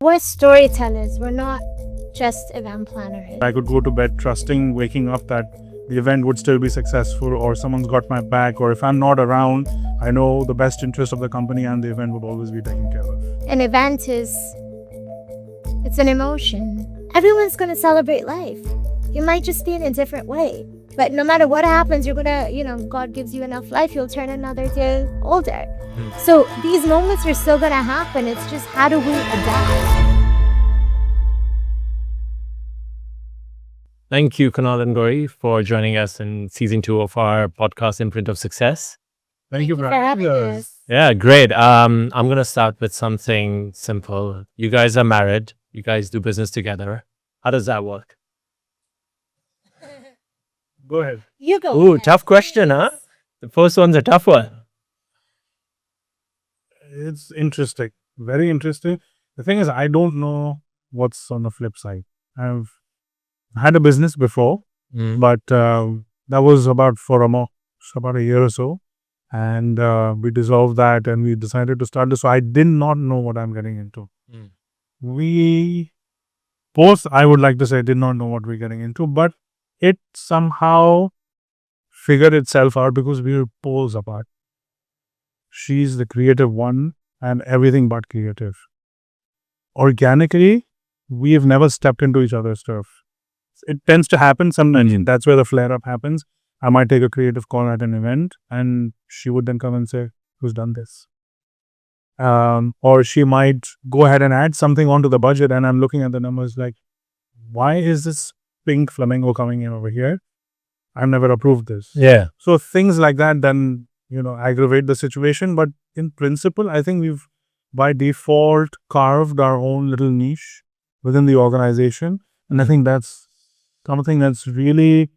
We're storytellers. We're not just event planners. I could go to bed trusting waking up that the event would still be successful or someone's got my back, or if I'm not around, I know the best interest of the company and the event would always be taken care of. An event it's an emotion. Everyone's going to celebrate life. You might just be in a different way. But no matter what happens, you're going to, God gives you enough life, you'll turn another day older. So these moments are still going to happen. It's just how do we adapt? Thank you, Kunal and Gauri, for joining us in season 2 of our podcast, Imprint of Success. Thank you for having us. Yeah, great. I'm going to start with something simple. You guys are married. You guys do business together. How does that work? Go ahead. You go. Ooh, tough question, huh? The first one's a tough one. It's interesting. Very interesting. The thing is, I don't know what's on the flip side. I've had a business before, but that was about a year or so. And we dissolved that and we decided to start this. So I did not know what I'm getting into. We both, I would like to say, did not know what we're getting into, but it somehow figured itself out because we were poles apart. She's the creative one and everything but creative. Organically, we have never stepped into each other's turf. It tends to happen sometimes. That's where the flare up happens. I might take a creative call at an event and she would then come and say, who's done this? Or she might go ahead and add something onto the budget and I'm looking at the numbers like, why is this pink flamingo coming in over here? I've never approved this. Yeah. So things like that then, aggravate the situation. But in principle, I think we've by default carved our own little niche within the organization. And I think that's something that's really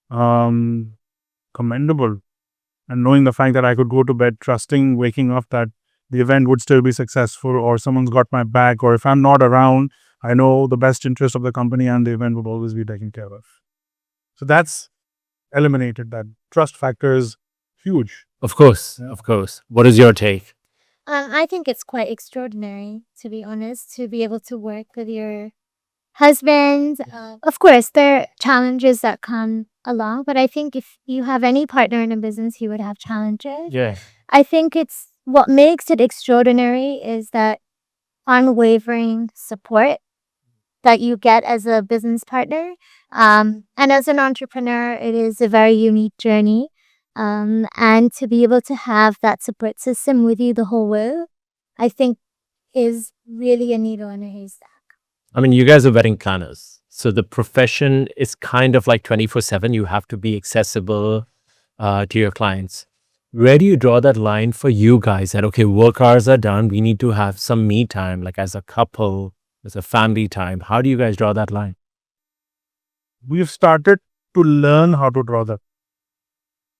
commendable. And knowing the fact that I could go to bed trusting waking up that the event would still be successful or someone's got my back, or if I'm not around, I know the best interest of the company and the event would always be taken care of. So that's eliminated. That trust factor is huge. Of course. Yeah. Of course. What is your take? I think it's quite extraordinary, to be honest, to be able to work with your husband. Of course, there are challenges that come along, but I think if you have any partner in a business, you would have challenges. Yeah. I think it's what makes it extraordinary is that unwavering support that you get as a business partner. And as an entrepreneur, it is a very unique journey. And to be able to have that support system with you the whole way, I think is really a needle in a haystack. I mean, you guys are wedding planners. So the profession is kind of like 24/7. You have to be accessible to your clients. Where do you draw that line for you guys that, okay, work hours are done. We need to have some me time, like as a couple, as a family time. How do you guys draw that line? We've started to learn how to draw that.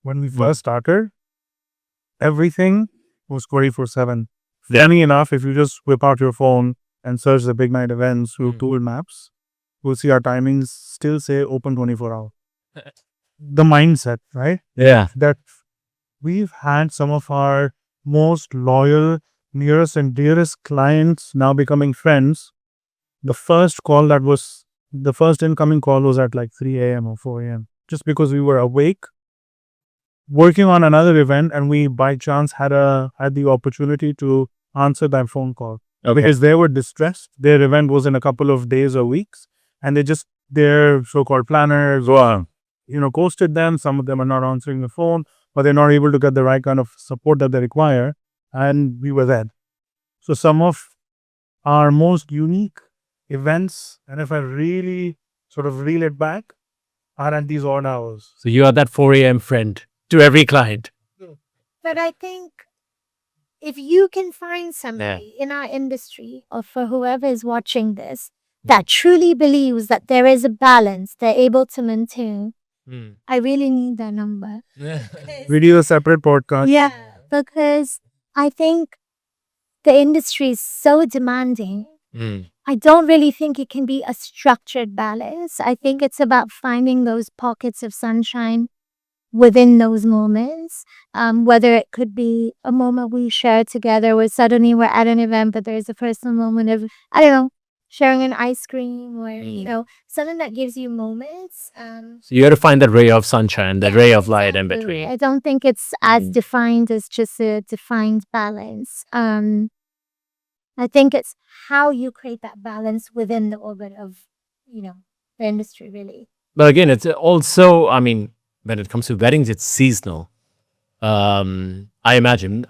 When we first started, everything was 24/7. Funny enough, if you just whip out your phone and search the big night events through Google Maps, you'll see our timings still say open 24 hours. The mindset, right? Yeah. That we've had some of our most loyal, nearest and dearest clients now becoming friends. The first incoming call was at like 3 a.m. or 4 a.m. just because we were awake working on another event and we by chance had the opportunity to answer that phone call. Okay. Because they were distressed. Their event was in a couple of days or weeks and their so-called planners ghosted them. Some of them are not answering the phone, but they're not able to get the right kind of support that they require. And we were there. So some of our most unique events, and if I really sort of reel it back, are at these odd hours. So you are that 4 a.m. friend to every client. But I think if you can find somebody in our industry or for whoever is watching this that truly believes that there is a balance they're able to maintain, I really need that number. We do a separate podcast. Yeah, because I think the industry is so demanding. I don't really think it can be a structured balance. I think it's about finding those pockets of sunshine within those moments. Whether it could be a moment we share together where suddenly we're at an event, but there's a personal moment of, I don't know, sharing an ice cream or, something that gives you moments. So you have to find that ray of sunshine, that Yeah, ray of light in exactly. between. I don't think it's as defined as just a defined balance. I think it's how you create that balance within the orbit of, the industry, really. But again, it's also, I mean, when it comes to weddings, it's seasonal. I imagine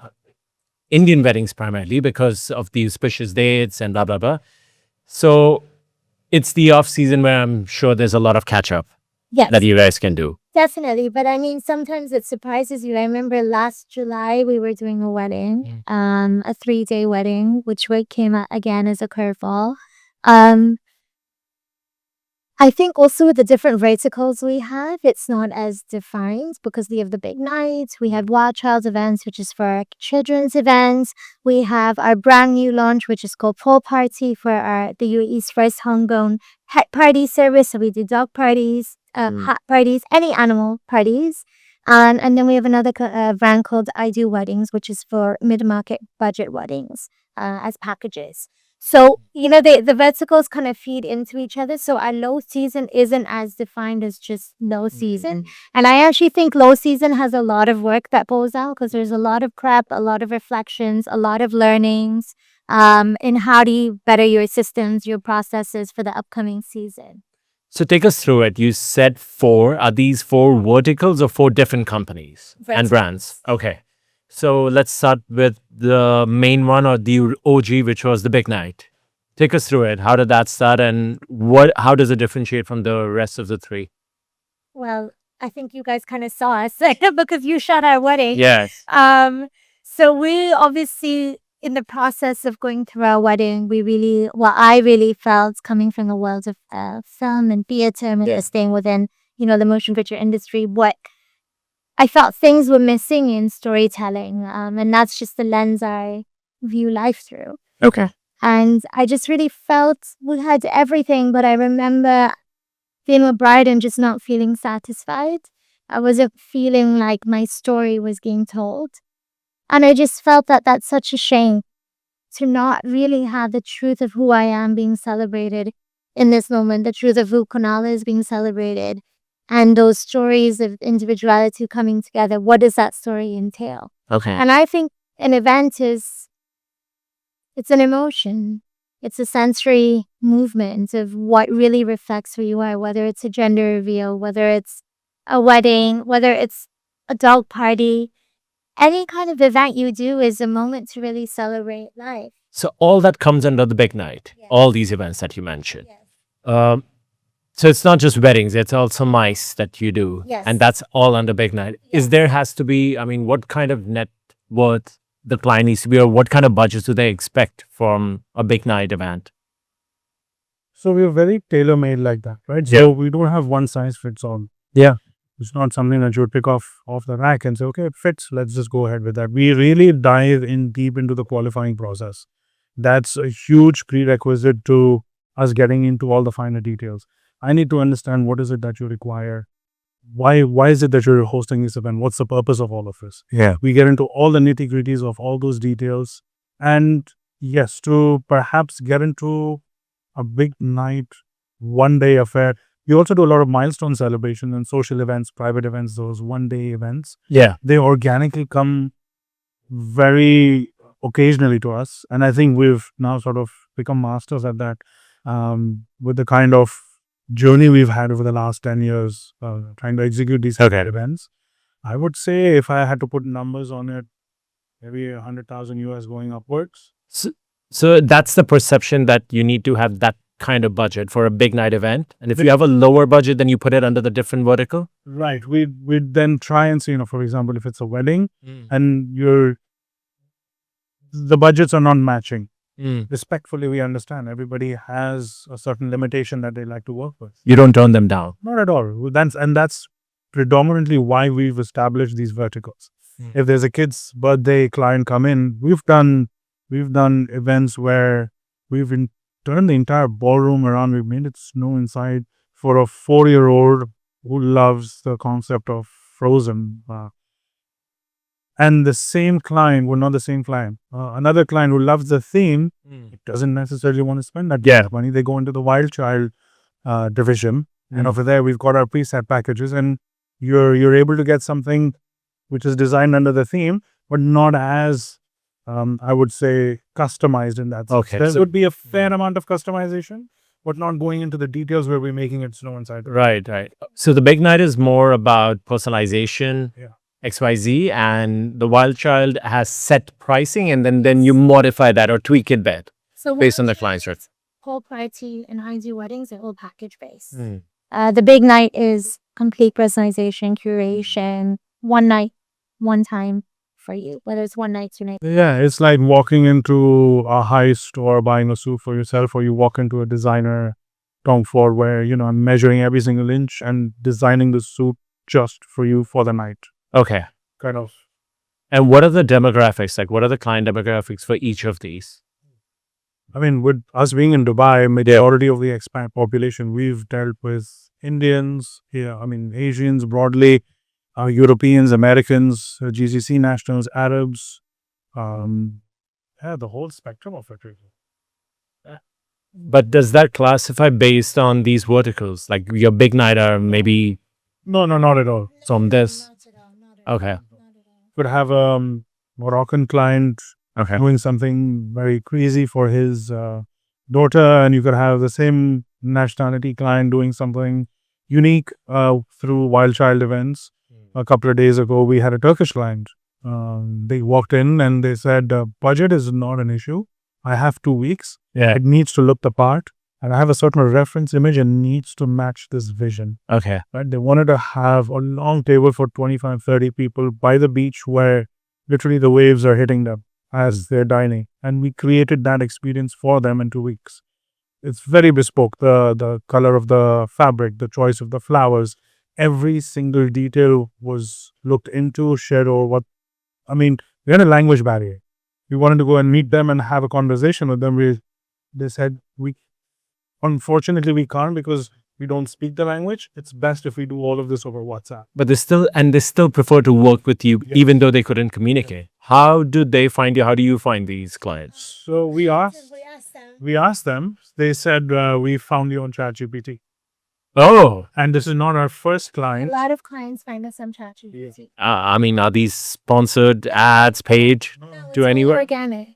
Indian weddings primarily because of the auspicious dates and blah, blah, blah. So it's the off season where I'm sure there's a lot of catch up Yes, that you guys can do. definitely. But I mean, sometimes it surprises you. I remember last July we were doing a wedding, a 3-day wedding, which came out again as a curveball. Um, I think also with the different verticals we have, it's not as defined because we have the big nights. We have Wild Child events, which is for our children's events. We have our brand new launch, which is called Paw Party for the UAE's first homegrown pet party service. So we do dog parties, cat parties, any animal parties. And then we have another brand called I Do Weddings, which is for mid-market budget weddings as packages. So, the verticals kind of feed into each other. So our low season isn't as defined as just low season. And I actually think low season has a lot of work that goes out because there's a lot of prep, a lot of reflections, a lot of learnings in how do you better your systems, your processes for the upcoming season. So take us through it. You said 4. Are these 4 verticals or 4 different companies and brands? Okay. So let's start with the main one or the OG, which was the big night. Take us through it. How did that start and how does it differentiate from the rest of the 3? Well, I think you guys kind of saw us because you shot our wedding. Yes. So we obviously, in the process of going through our wedding, I really felt coming from the world of film and theater and staying within, the motion picture industry, what I felt things were missing in storytelling. And that's just the lens I view life through. Okay. And I just really felt we had everything, but I remember being a bride and just not feeling satisfied. I wasn't feeling like my story was being told. And I just felt that that's such a shame to not really have the truth of who I am being celebrated in this moment, the truth of who Kunal is being celebrated, and those stories of individuality coming together. What does that story entail? Okay. And I think an event it's an emotion. It's a sensory movement of what really reflects who you are, whether it's a gender reveal, whether it's a wedding, whether it's a dog party. Any kind of event you do is a moment to really celebrate life. So all that comes under the big night, Yes. all these events that you mentioned. Yes. So it's not just weddings, it's also mice that you do. Yes. And that's all under big night. Yes. Is there has to be, I mean, what kind of net worth the client needs to be or what kind of budgets do they expect from a big night event? So we're very tailor made like that, right? Yeah. So we don't have one size fits all. Yeah. It's not something that you would pick off the rack and say, okay, it fits. Let's just go ahead with that. We really dive in deep into the qualifying process. That's a huge prerequisite to us getting into all the finer details. I need to understand what is it that you require. Why is it that you're hosting this event? What's the purpose of all of this? Yeah. We get into all the nitty gritties of all those details. And yes, to perhaps get into a big night, 1-day affair. We also do a lot of milestone celebrations and social events, private events, those 1-day events. Yeah. They organically come very occasionally to us. And I think we've now sort of become masters at that with the kind of journey we've had over the last 10 years trying to execute these events. I would say if I had to put numbers on it, maybe 100,000 US going upwards. So that's the perception that you need to have that kind of budget for a big night event. And if you have a lower budget, then you put it under the different vertical. Right. We'd then try and see, for example, if it's a wedding and the budgets are not matching. Respectfully, we understand everybody has a certain limitation that they like to work with. You don't turn them down. Not at all. That's predominantly why we've established these verticals. If there's a kid's birthday client come in, we've done events where we've turned the entire ballroom around. We've made it snow inside for a 4-year-old who loves the concept of frozen. And the same client, well, not the same client, another client who loves the theme, doesn't necessarily want to spend that kind of money. They go into the wild child division, and over there we've got our preset packages, and you're able to get something which is designed under the theme, but not as I would say customized in that sense. Okay, There so- would be a fair amount of customization, but not going into the details where we're making it snow inside. Right. So the big night is more about personalization, Yeah. XYZ, and the wild child has set pricing, and then you modify that or tweak it bit So based on the client's needs. Paw Party and Heinz weddings are all package based. Mm. The big night is complete personalization, curation, one night, one time for you, whether it's one night, 2 nights. Yeah, it's like walking into a high store buying a suit for yourself, or you walk into a designer Tom Ford where, I'm measuring every single inch and designing the suit just for you for the night. Okay. Kind of. And what are the demographics? Like, what are the client demographics for each of these? I mean, with us being in Dubai, majority of the expat population, we've dealt with Indians, Asians broadly, Europeans, Americans, GCC nationals, Arabs, the whole spectrum of it. Really. But does that classify based on these verticals? Like your big night are maybe No, not at all. from this? Okay. Could have a Moroccan client Okay. doing something very crazy for his daughter, and you could have the same nationality client doing something unique through wild child events. A couple of days ago, we had a Turkish client. They walked in and they said, budget is not an issue. I have 2 weeks. Yeah. It needs to look the part, and I have a certain reference image and needs to match this vision. Okay. Right? They wanted to have a long table for 25, 30 people by the beach where literally the waves are hitting them as they're dining. And we created that experience for them in 2 weeks. It's very bespoke. The color of the fabric, the choice of the flowers, every single detail was looked into, shared over we had a language barrier. We wanted to go and meet them and have a conversation with them. They said, unfortunately we can't because we don't speak the language. It's best if we do all of this over WhatsApp. But they still prefer to work with you even though they couldn't communicate. How do they find you? How do you find these clients? So we asked them. They said, we found you on ChatGPT. Oh, And this is not our first A client. lot of clients find us on ChatGPT. are these sponsored ads paid to anywhere? Organic.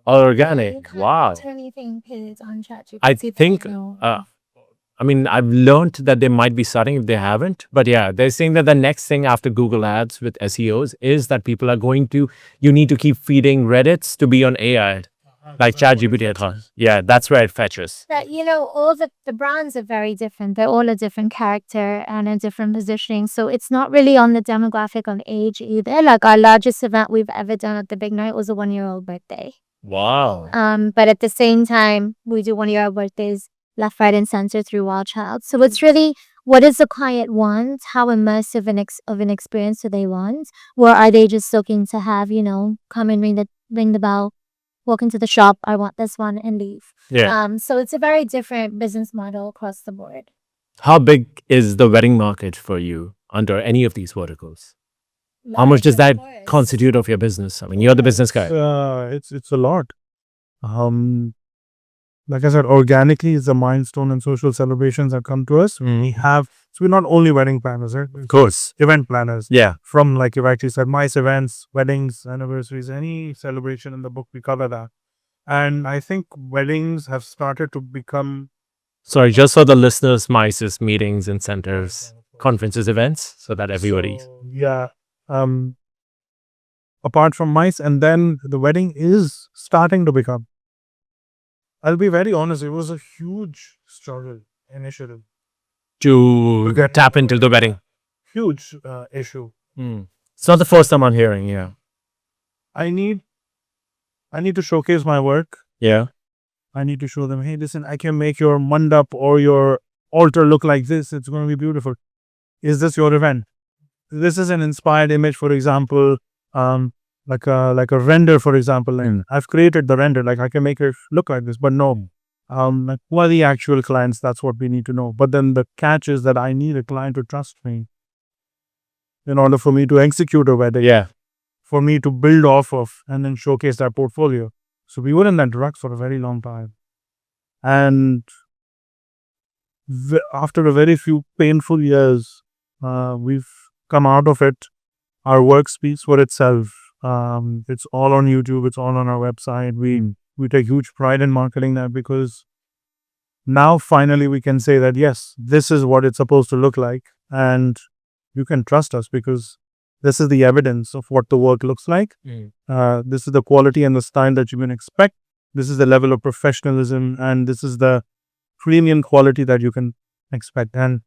Organic. You can't Wow. put anything paid on ChatGPT. I that think, you know. I've learned that they might be starting if they haven't. But yeah, they're saying that the next thing after Google Ads with SEOs is that people are you need to keep feeding Reddits to be on AI, like ChatGPT. Yeah, that's where it fetches. That all the brands are very different. They're all a different character and a different positioning. So it's not really on the demographic on age either. Like our largest event we've ever done at the big night was a 1-year-old birthday. Wow. But at the same time, we do 1-year-old birthdays left, right, and center through Wild Child. So it's really what does the client want? How immersive of an experience do they want? Or are they just looking to have come and ring the bell, walk into the shop, I want this one, and leave. Yeah. So it's a very different business model across the board. How big is the wedding market for you under any of these verticals? How much does that constitute of your business? I mean, you're the business guy. It's a lot. Like I said, organically is a milestone and social celebrations that come to us. So we're not only wedding planners, right? Of course. Event planners. Yeah. From, like you've actually said, MICE events, weddings, anniversaries, any celebration in the book, we cover that. And I think weddings have started to become Sorry, just for the listeners, MICE's meetings and centers, conferences, events, so that everybody. Apart from MICE, and then the wedding is starting to become. I'll be very honest, it was a huge struggle initiative. To tap into the wedding. Huge issue. It's not the first time I'm hearing, yeah. I need to showcase my work. Yeah. I need to show them, hey, listen, I can make your mandap or your altar look like this. It's going to be beautiful. Is this your event? This is an inspired image, for example, like a render, for example. And I've created the render, like I can make it look like this, but no. Like who are the actual clients? That's what we need to know. But then the catch is that I need a client to trust me. in order for me to execute a wedding, Yeah. for me to build off of and then showcase that portfolio. So we were in that drug for a very long time. And after a very few painful years, we've come out of it. Our work speaks for itself. It's all on YouTube. It's all on our website. We take huge pride in marketing that, because now finally we can say that yes, this is what it's supposed to look like, and you can trust us because this is the evidence of what the work looks like. This is the quality and the style that you can expect. This is the level of professionalism, and this is the premium quality that you can expect. And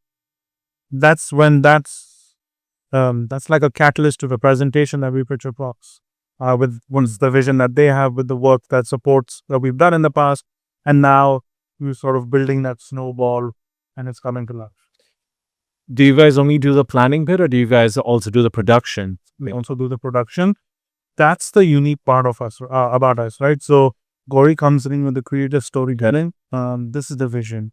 that's when that's like a catalyst to the presentation that we picture across, with once the vision that they have, with the work that supports that we've done in the past, and now we're sort of building that snowball, and it's coming to life. Do you guys only do the planning bit, or do you guys also do the production? We also do the production. That's the unique part of us, about us, right? So Gauri comes in with the creative storytelling. This is the vision.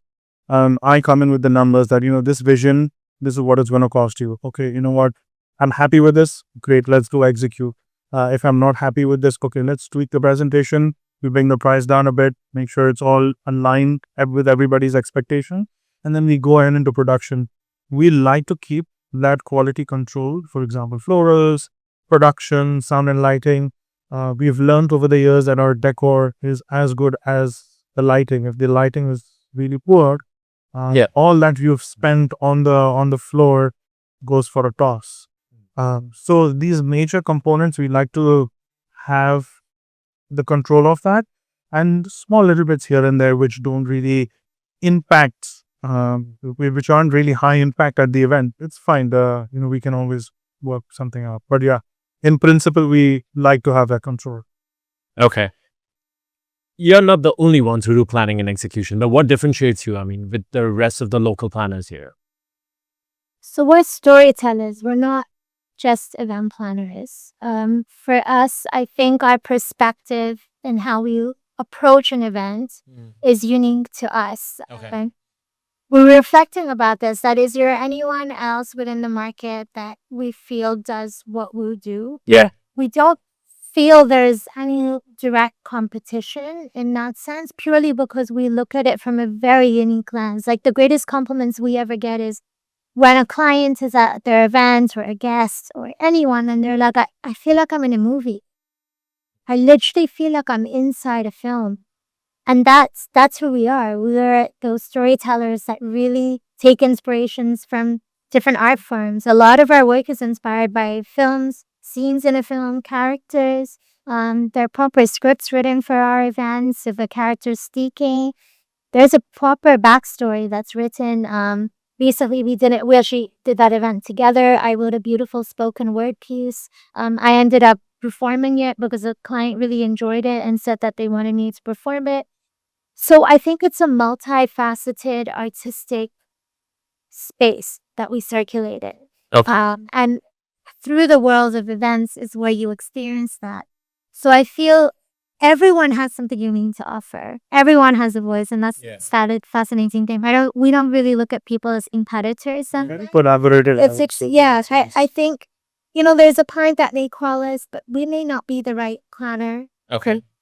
I come in with the numbers that, this vision, this is what it's going to cost you. Okay, you know what? I'm happy with this. Great, let's go execute. If I'm not happy with this, okay, let's tweak the presentation. We bring the price down a bit, make sure it's all aligned with everybody's expectation. And then we go ahead into production. We like to keep that quality control. For example, florals, production, sound and lighting. We've learned over the years that our decor is as good as the lighting. If the lighting is really poor, all that you've spent on the floor goes for a toss. So these major components, we like to have the control of that, and small little bits here and there which don't really impact, which aren't really high impact at the event. It's fine. We can always work something out. But yeah, in principle, we like to have that control. Okay. You're not the only ones who do planning and execution, but what differentiates you, with the rest of the local planners here? So we're storytellers. We're not just event planners. For us, I think our perspective and how we approach an event is unique to us. Okay. We're reflecting about this. That is there anyone else within the market that we feel does what we do? Yeah. We don't feel there's any direct competition in that sense, purely because we look at it from a very unique lens. Like, the greatest compliments we ever get is when a client is at their event, or a guest, or anyone, and they're like, I feel like I'm in a movie. I literally feel like I'm inside a film. And that's who we are. We are those storytellers that really take inspirations from different art forms. A lot of our work is inspired by films, scenes in a film, characters. There are proper scripts written for our events. If a character's speaking, there's a proper backstory that's written. Recently, we actually did that event together. I wrote a beautiful spoken word piece. I ended up performing it because the client really enjoyed it and said that they wanted me to perform it. So I think it's a multifaceted artistic space that we circulated. Okay. And through the world of events is where you experience that. So I feel everyone has something unique to offer. Everyone has a voice, and that's a fascinating thing. We don't really look at people as competitors. Collaborative. I think, there's a point that they call us, but we may not be the right planner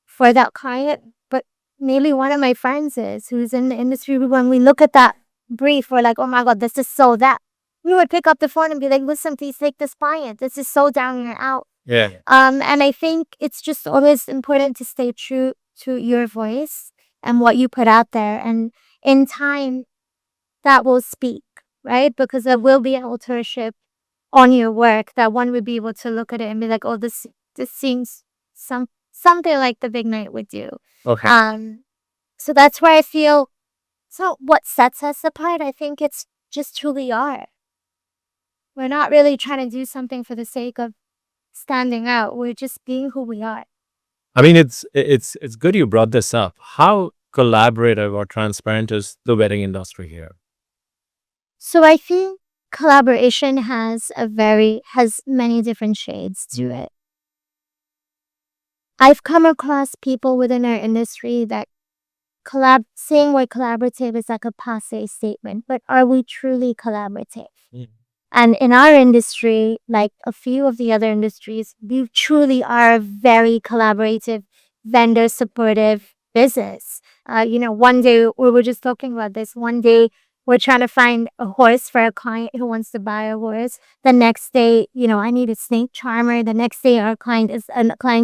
for that client. But maybe one of my friends who's in the industry. When we look at that brief, we're like, oh my God, this is so that. We would pick up the phone and be like, listen, please take this client. This is so down and out. Yeah. And I think it's just always important to stay true to your voice and what you put out there. And in time, that will speak, right? Because there will be an authorship on your work that one would be able to look at it and be like, oh, this seems something like the Big Night would do. Okay. So that's where I feel. So what sets us apart? I think it's just who we are. We're not really trying to do something for the sake of standing out. We're just being who we are. It's good you brought this up. How collaborative or transparent is the wedding industry here? So I think collaboration has many different shades to it. I've come across people within our industry that saying we're collaborative is like a passé statement, but are we truly collaborative? And in our industry, like a few of the other industries, we truly are a very collaborative, vendor supportive business. One day we were just talking about this. One day we're trying to find a horse for a client who wants to buy a horse. The next day, I need a snake charmer. The next day, a client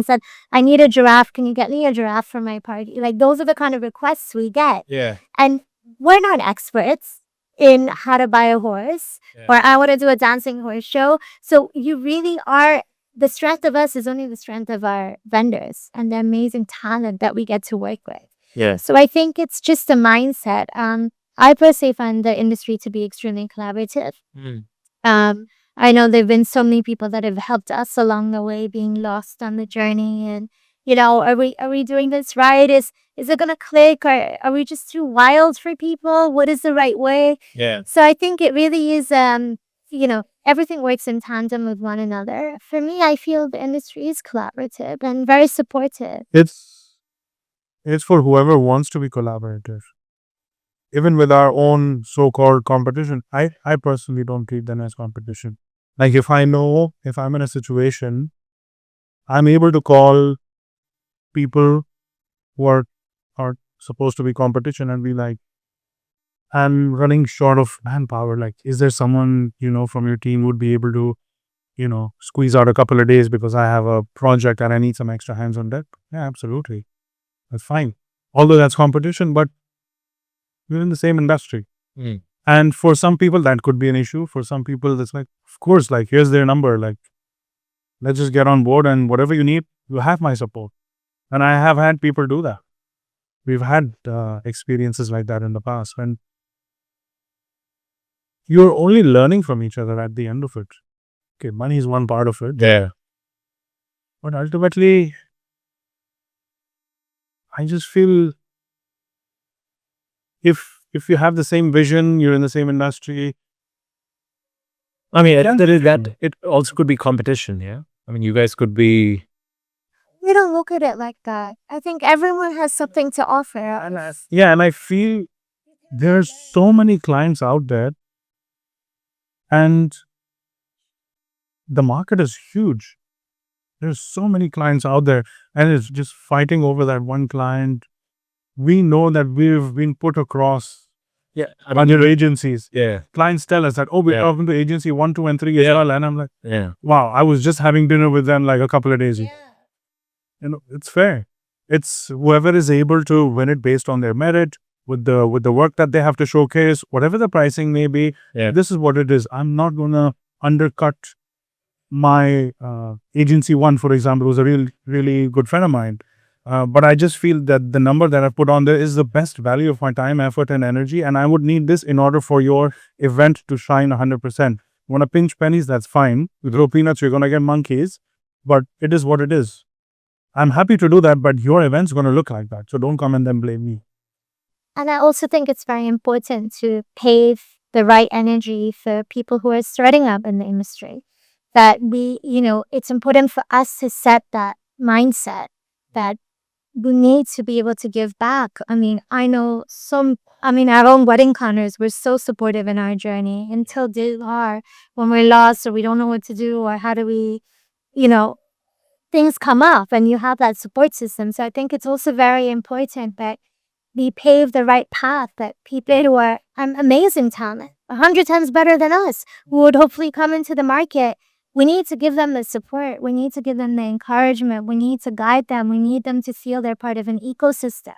said, I need a giraffe. Can you get me a giraffe for my party? Like, those are the kind of requests we get. Yeah. And we're not experts in how to buy a horse, or I want to do a dancing horse show. So you really are, the strength of us is only the strength of our vendors and the amazing talent that we get to work with. Yeah. So I think it's just a mindset. I personally find the industry to be extremely collaborative. Um, I know there've been so many people that have helped us along the way, being lost on the journey. And are we doing this right? Is it gonna click, or are we just too wild for people? What is the right way? Yeah. So I think it really is. Everything works in tandem with one another. For me, I feel the industry is collaborative and very supportive. It's for whoever wants to be collaborative. Even with our own so-called competition, I personally don't treat them as competition. Like, if I'm in a situation, I'm able to call people who are supposed to be competition and be like, I'm running short of manpower. Like, is there someone, from your team would be able to, squeeze out a couple of days because I have a project and I need some extra hands on deck? Yeah, absolutely. That's fine. Although that's competition, but we're in the same industry. And for some people, that could be an issue. For some people, that's like, of course, like, here's their number. Like, let's just get on board, and whatever you need, you have my support. And I have had people do that. We've had experiences like that in the past, when you're only learning from each other at the end of it. Okay, money is one part of it. Yeah. But ultimately, I just feel if you have the same vision, you're in the same industry. I mean, there is that. It also could be competition. Yeah. I mean, you guys could be. We don't look at it like that. I think everyone has something to offer. And I feel there's so many clients out there, and the market is huge. There's so many clients out there, and it's just fighting over that one client. We know that we've been put across Yeah. other agencies. Yeah. Clients tell us that, we're talking to agency 1, 2, and 3 as well. And I'm like, Yeah. wow, I was just having dinner with them like a couple of days ago. It's fair. It's whoever is able to win it based on their merit, with the work that they have to showcase, whatever the pricing may be. Yeah. This is what it is. I'm not gonna undercut my agency one, for example, who's a really good friend of mine. But I just feel that the number that I put on there is the best value of my time, effort, and energy. And I would need this in order for your event to shine 100%. Want to pinch pennies? That's fine. With raw peanuts, you're going to get monkeys. But it is what it is. I'm happy to do that, but your event's going to look like that. So don't come and then blame me. And I also think it's very important to pave the right energy for people who are starting up in the industry. That it's important for us to set that mindset that we need to be able to give back. I mean, our own wedding planners were so supportive in our journey until they are, when we're lost or we don't know what to do, or how do we, things come up, and you have that support system. So I think it's also very important that we pave the right path, that people who are amazing talent, 100 times better than us, who would hopefully come into the market. We need to give them the support. We need to give them the encouragement. We need to guide them. We need them to feel they're part of an ecosystem.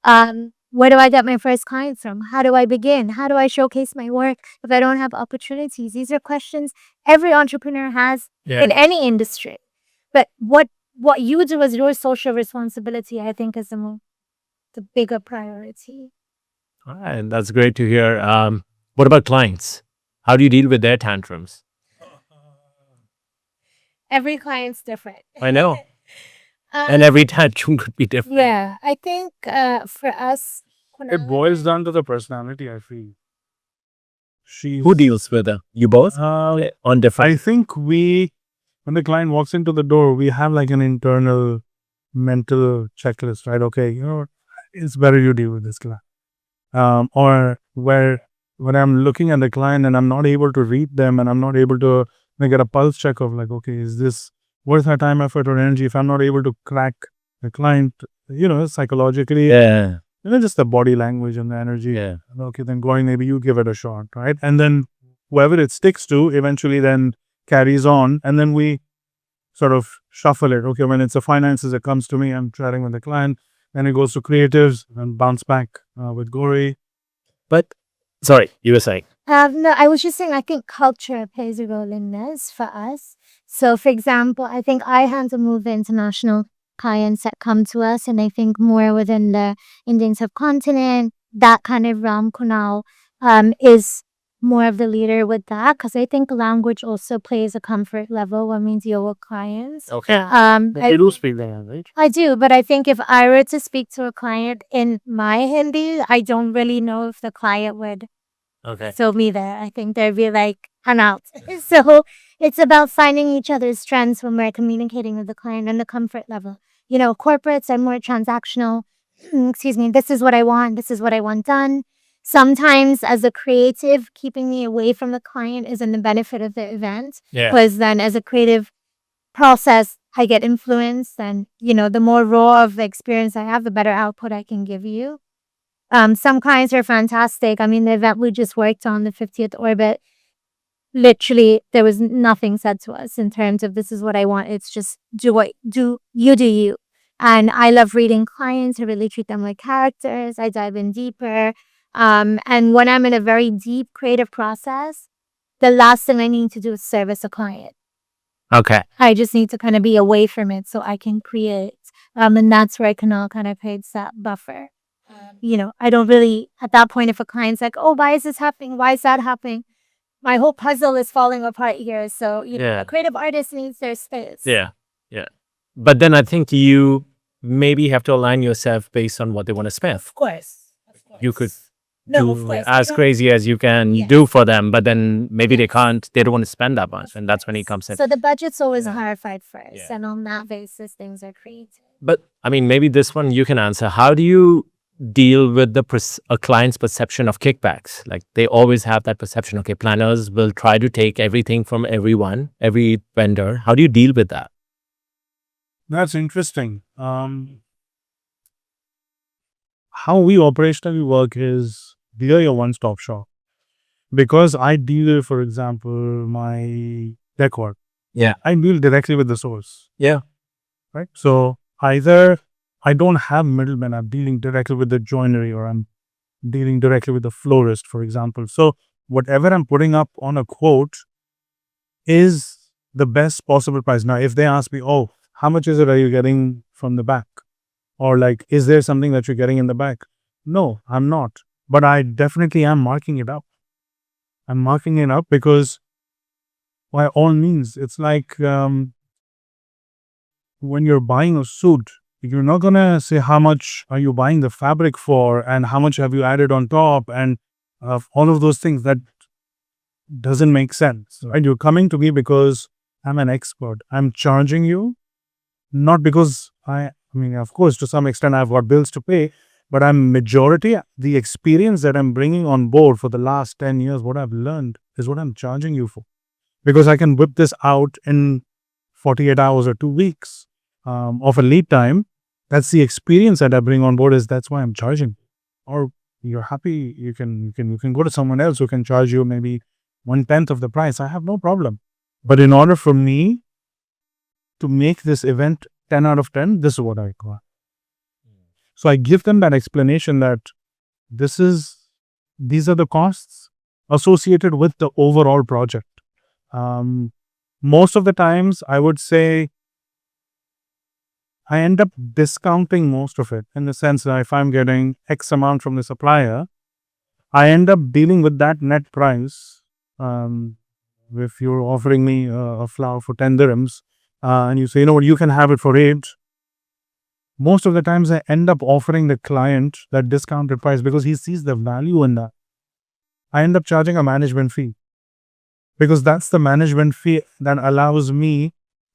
Where do I get my first clients from? How do I begin? How do I showcase my work if I don't have opportunities? These are questions every entrepreneur has in any industry. But what you do as your social responsibility, I think, is the bigger priority. And that's great to hear. What about clients? How do you deal with their tantrums? Every client's different. I know. And every tantrum could be different. Yeah, I think for us, It boils down to the personality, I feel. Who deals with it? You both? On different. I think when the client walks into the door, we have like an internal mental checklist, right? Okay, it's better you deal with this client. Or where when I'm looking at the client and I'm not able to read them and I'm not able to get a pulse check of like, okay, is this worth my time, effort, or energy? If I'm not able to crack the client, psychologically, just the body language and the energy. Yeah. Okay, then Gauri, maybe you give it a shot, right? And then whoever it sticks to eventually then carries on, and then we sort of shuffle it. Okay, when it's the finances, it comes to me, I'm chatting with the client, then it goes to creatives and bounce back with Gauri. But sorry, you were saying. No, I was just saying, I think culture plays a role in this for us. So, for example, I think I handle more of the international clients that come to us, and I think more within the Indian subcontinent, that kind of realm, Kunal is more of the leader with that, because I think language also plays a comfort level when we deal with clients. Okay. I do speak the language. I do, but I think if I were to speak to a client in my Hindi, I don't really know if the client would Okay. still be there. I think they'd be like, I'm out. So it's about finding each other's strengths when we're communicating with the client and the comfort level. Corporates are more transactional. Excuse me, this is what I want. This is what I want done. Sometimes as a creative, keeping me away from the client is in the benefit of the event. Yeah. Because then as a creative process, I get influenced, and the more raw of the experience I have, the better output I can give you. Some clients are fantastic. I mean, the event we just worked on, the 50th orbit, literally there was nothing said to us in terms of this is what I want. It's just do you. And I love reading clients. I really treat them like characters. I dive in deeper. And when I'm in a very deep creative process, the last thing I need to do is service a client. Okay. I just need to kind of be away from it so I can create. And that's where Kunal kind of creates that buffer. I don't really, at that point, if a client's like, oh, why is this happening? Why is that happening? My whole puzzle is falling apart here. So, a creative artist needs their space. Yeah. But then I think you maybe have to align yourself based on what they want to spend. Of course. You could No, of do course. as crazy as you can do for them, but then maybe they don't want to spend that much, and that's when he comes in. So the budget's always clarified first. And on that basis, things are created. But I mean, maybe this one you can answer. How do you deal with a client's perception of kickbacks? Like they always have that perception. Okay, planners will try to take everything from every vendor. How do you deal with that? That's interesting. How we operationally work is we are your one-stop shop. Because I deal, for example, my decor. Yeah. I deal directly with the source. Yeah. Right? So either I don't have middlemen, I'm dealing directly with the joinery, or I'm dealing directly with the florist, for example. So whatever I'm putting up on a quote is the best possible price. Now, if they ask me, oh, how much is it are you getting from the back? Or like, is there something that you're getting in the back? No, I'm not. But I definitely am marking it up. I'm marking it up because by all means, it's like when you're buying a suit, you're not going to say how much are you buying the fabric for and how much have you added on top and all of those things. That doesn't make sense, right? You're coming to me because I'm an expert. I'm charging you, not because I mean, of course, to some extent I've got bills to pay, but the experience that I'm bringing on board for the last 10 years, what I've learned is what I'm charging you for. Because I can whip this out in 48 hours or 2 weeks of a lead time. That's the experience that I bring on board, that's why I'm charging. Or you're happy, you can go to someone else who can charge you maybe 1/10 of the price. I have no problem. But in order for me to make this event 10 out of 10, this is what I require. So I give them that explanation that these are the costs associated with the overall project. Most of the times, I would say I end up discounting most of it, in the sense that if I'm getting X amount from the supplier, I end up dealing with that net price. If you're offering me a flower for 10 dirhams, and you say, you know what, you can have it for 8. Most of the times I end up offering the client that discounted price because he sees the value in that. I end up charging a management fee because that's the management fee that allows me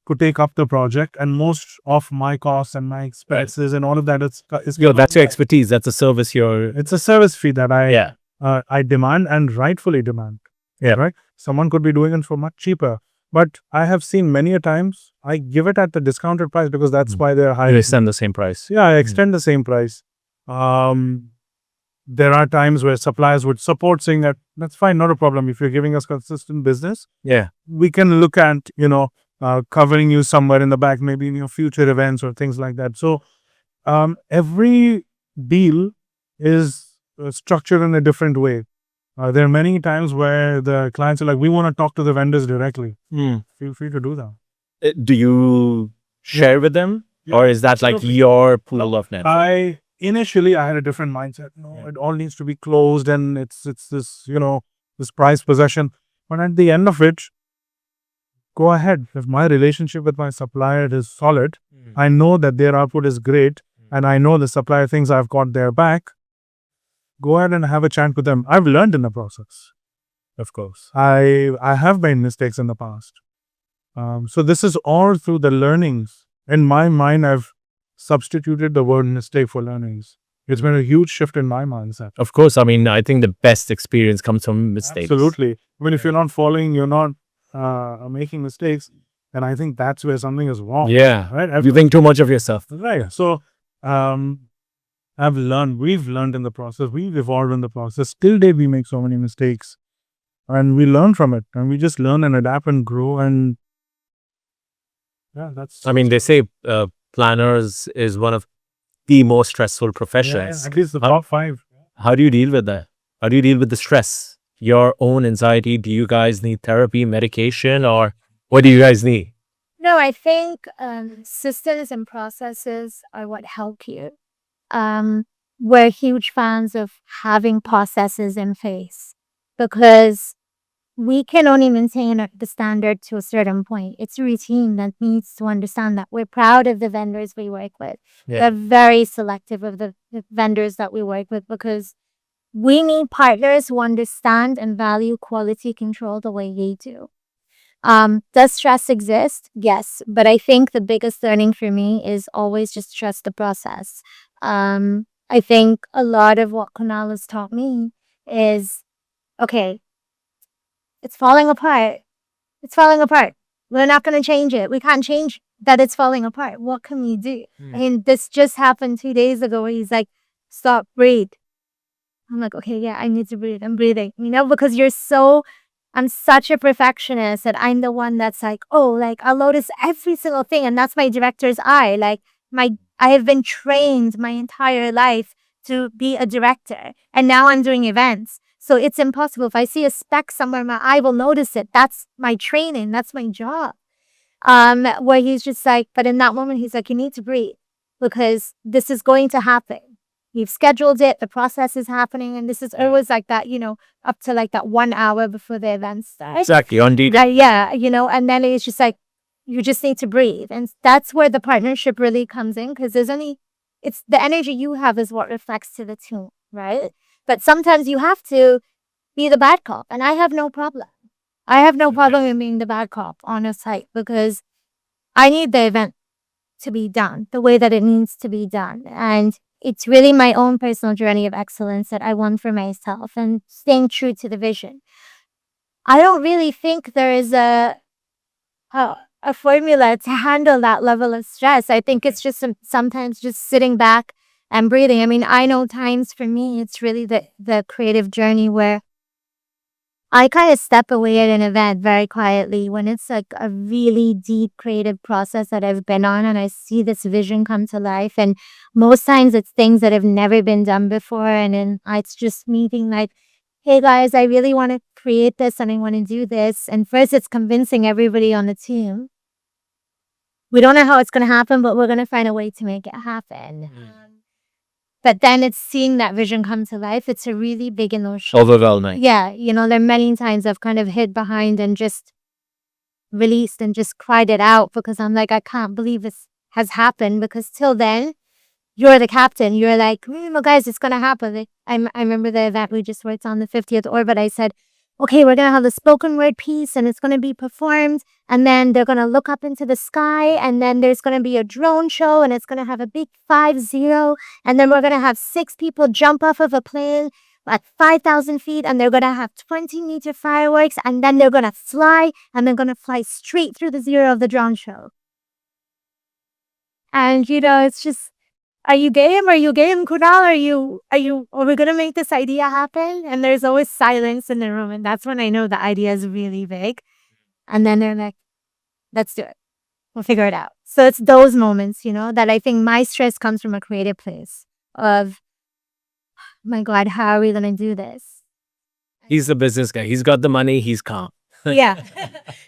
to take up the project, and most of my costs and my expenses and all of that is That's your expertise. That's a service it's a service fee that I I demand, and rightfully demand. Yeah. Right. Someone could be doing it for much cheaper, but I have seen many a times I give it at the discounted price because that's why they're You hiring. extend the same price. Yeah, I extend the same price. There are times where suppliers would support, saying that that's fine, not a problem. If you're giving us consistent business, Yeah. we can look at covering you somewhere in the back, maybe in your future events or things like that. So every deal is structured in a different way. There are many times where the clients are like, we want to talk to the vendors directly. Feel free to do that. Do you share with them? Yeah. Or is that like Absolutely. your pool of net? Initially I had a different mindset. No, it all needs to be closed, and it's this this prized possession. But at the end of it, go ahead. If my relationship with my supplier is solid, I know that their output is great, and I know the supplier thinks I've got their back. Go ahead and have a chat with them. I've learned in the process. Of course. I have made mistakes in the past. So this is all through the learnings. In my mind, I've substituted the word mistake for learnings. It's been a huge shift in my mindset. Of course. I mean, I think the best experience comes from mistakes. Absolutely. When if you're not following, you're not making mistakes, and I think that's where something is wrong. Yeah. Right. You think too much of yourself. Right. So we've learned in the process, we've evolved in the process. Till date, we make so many mistakes, and we learn from it, and we just learn and adapt and grow. And yeah, that's. I mean, they say planners is one of the most stressful professions. At least the top 5. How do you deal with that? How do you deal with the stress? Your own anxiety? Do you guys need therapy, medication, or what do you guys need? No, I think systems and processes are what help you. We're huge fans of having processes in place because we can only maintain the standard to a certain point. It's a routine that needs to understand that we're proud of the vendors we work with. Yeah. We're very selective of the vendors that we work with because we need partners who understand and value quality control the way we do. Does stress exist? Yes. But I think the biggest learning for me is always just trust the process. I think a lot of what Kunal has taught me is, okay, it's falling apart. It's falling apart. We're not going to change it. We can't change that it's falling apart. What can we do? I mean, this just happened 2 days ago where he's like, stop, breathe. I'm like, okay, yeah, I need to breathe. I'm breathing, because I'm such a perfectionist that I'm the one that's like, oh, like I'll notice every single thing. And that's my director's eye. Like I have been trained my entire life to be a director. And now I'm doing events. So it's impossible. If I see a speck somewhere, my eye will notice it. That's my training. That's my job. Where he's just like, but in that moment, he's like, you need to breathe because this is going to happen. We've scheduled it. The process is happening. And this is always like that, up to like that 1 hour before the event starts. Exactly. On deep. Yeah. And then it's just like, you just need to breathe. And that's where the partnership really comes in because it's the energy you have is what reflects to the team, right? But sometimes you have to be the bad cop. And I have no problem. I have no problem in being the bad cop on a site because I need the event to be done the way that it needs to be done. And it's really my own personal journey of excellence that I want for myself and staying true to the vision. I don't really think there is a formula to handle that level of stress. I think it's just sometimes just sitting back and breathing. I mean, I know times for me, it's really the creative journey where I kind of step away at an event very quietly when it's like a really deep creative process that I've been on and I see this vision come to life. And most times it's things that have never been done before. And then it's just me being like, hey guys, I really want to create this and I want to do this. And first it's convincing everybody on the team. We don't know how it's going to happen, but we're going to find a way to make it happen. But then it's seeing that vision come to life. It's a really big emotion. Overwhelming. Yeah. There are many times I've kind of hid behind and just released and just cried it out because I'm like, I can't believe this has happened because till then, you're the captain. You're like, well, guys, it's going to happen. I remember the event we just worked on the 50th orbit. I said, okay, we're going to have the spoken word piece and it's going to be performed. And then they're going to look up into the sky. And then there's going to be a drone show and it's going to have a big 5-0. And then we're going to have 6 people jump off of a plane. at 5,000 feet, and they're going to have 20-meter fireworks, and then they're going to fly, and they're going to fly straight through the zero of the drone show. And, it's just, are you game? Are you game, Kunal? Are we going to make this idea happen? And there's always silence in the room. And that's when I know the idea is really big. And then they're like, let's do it. We'll figure it out. So it's those moments, that I think my stress comes from a creative place of, my God, how are we going to do this? He's the business guy. He's got the money. He's calm. Yeah.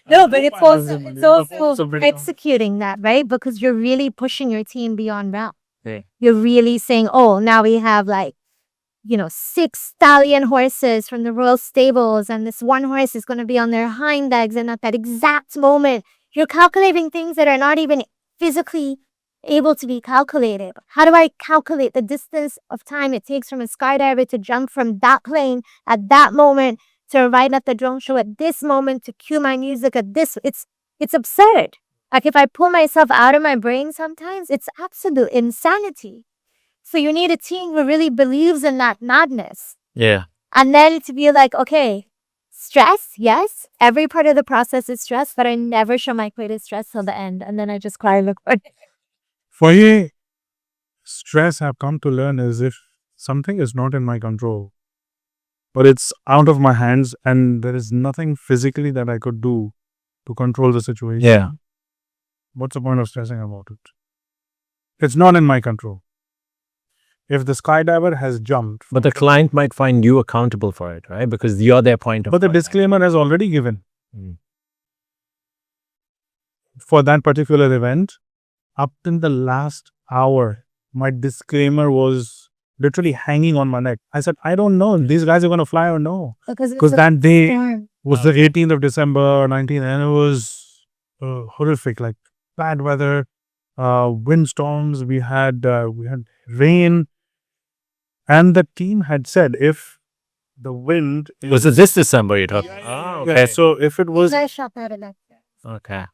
No, but it's also executing that, right? Because you're really pushing your team beyond bounds. Yeah. You're really saying, oh, now we have 6 stallion horses from the royal stables, and this one horse is going to be on their hind legs, and at that exact moment, you're calculating things that are not even physically able to be calculated. How do I calculate the distance of time it takes from a skydiver to jump from that plane at that moment to arrive at the drone show at this moment to cue my music at this? It's absurd. Like, if I pull myself out of my brain sometimes, it's absolute insanity. So you need a team who really believes in that madness. Yeah. And then to be like, okay, stress, yes. Every part of the process is stress, but I never show my creative stress till the end. And then I just cry and look for it. For me, stress I've come to learn is if something is not in my control, but it's out of my hands and there is nothing physically that I could do to control the situation. Yeah. What's the point of stressing about it? It's not in my control. If the skydiver has jumped. But the client might find you accountable for it, right? Because you're their point of But the contact. disclaimer has already given. Mm. For that particular event, up in the last hour, my disclaimer was literally hanging on my neck. I said, I don't know. These guys are going to fly or no. Because that day was the 18th of December, 19th, and it was horrific, like bad weather, windstorms. We had rain. And the team had said if the wind is... Was it this December you're talking? Oh, okay. Yeah, so if it was... Okay.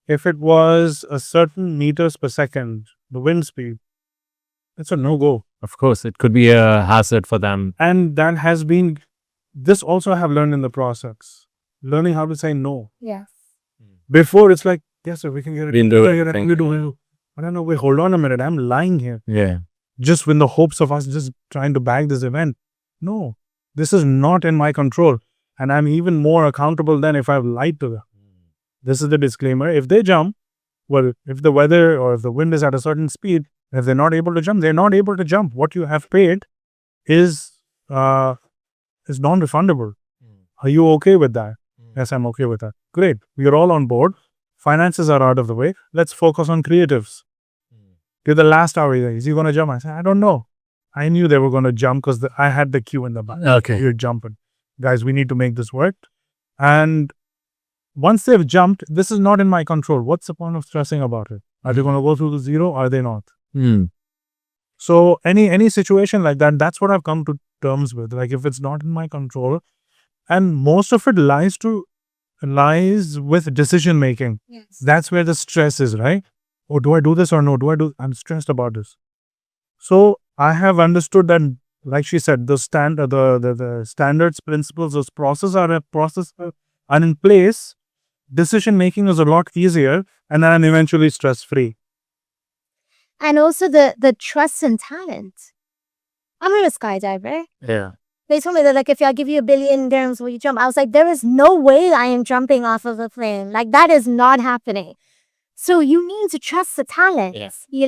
If it was a certain meters per second, the wind speed, it's a no-go. Of course, it could be a hazard for them. And that has been... This also I have learned in the process. Learning how to say no. Yes. Before, it's like, yes, sir, we can get it. We'll do it. I don't know, wait, hold on a minute. I'm lying here. Yeah. Just with the hopes of us just trying to bag this event. No, this is not in my control. And I'm even more accountable than if I've lied to them. This is the disclaimer. If they jump, well, if the weather or if the wind is at a certain speed, if they're not able to jump, they're not able to jump. What you have paid is non-refundable. Are you okay with that? Yes, I'm okay with that. Great. We are all on board. Finances are out of the way. Let's focus on creatives. To the last hour, is he going to jump? I said, I don't know. I knew they were going to jump because I had the cue in the back. Okay. You're jumping. Guys, we need to make this work. And once they've jumped, this is not in my control. What's the point of stressing about it? Are they going to go through the zero? Are they not? So any situation like that, that's what I've come to terms with. Like, if it's not in my control, and most of it lies with decision making. Yes. That's where the stress is, right? Oh, do I do this or no? I'm stressed about this. So I have understood that, like she said, the standards, principles, those processes are in place. Decision making is a lot easier, and then eventually stress free. And also the trust and talent. I'm not a skydiver. Yeah. They told me that, like, if I give you $1 billion dirhams, will you jump? I was like, there is no way I am jumping off of a plane. Like, that is not happening. So you need to trust the talent. Yes. You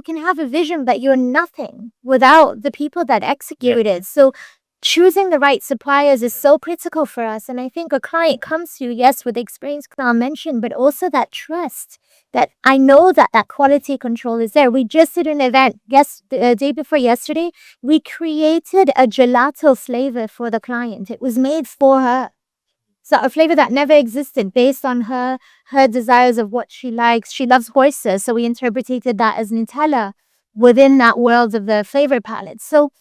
can have a vision, but you're nothing without the people that execute it. So choosing the right suppliers is so critical for us. And I think a client comes to you, yes, with the experience Kunal mentioned, but also that trust that I know that quality control is there. We just did an event, the day before yesterday. We created a gelato flavor for the client. It was made for her. So a flavor that never existed based on her desires of what she likes. She loves horses. So we interpreted that as Nutella within that world of the flavor palette. So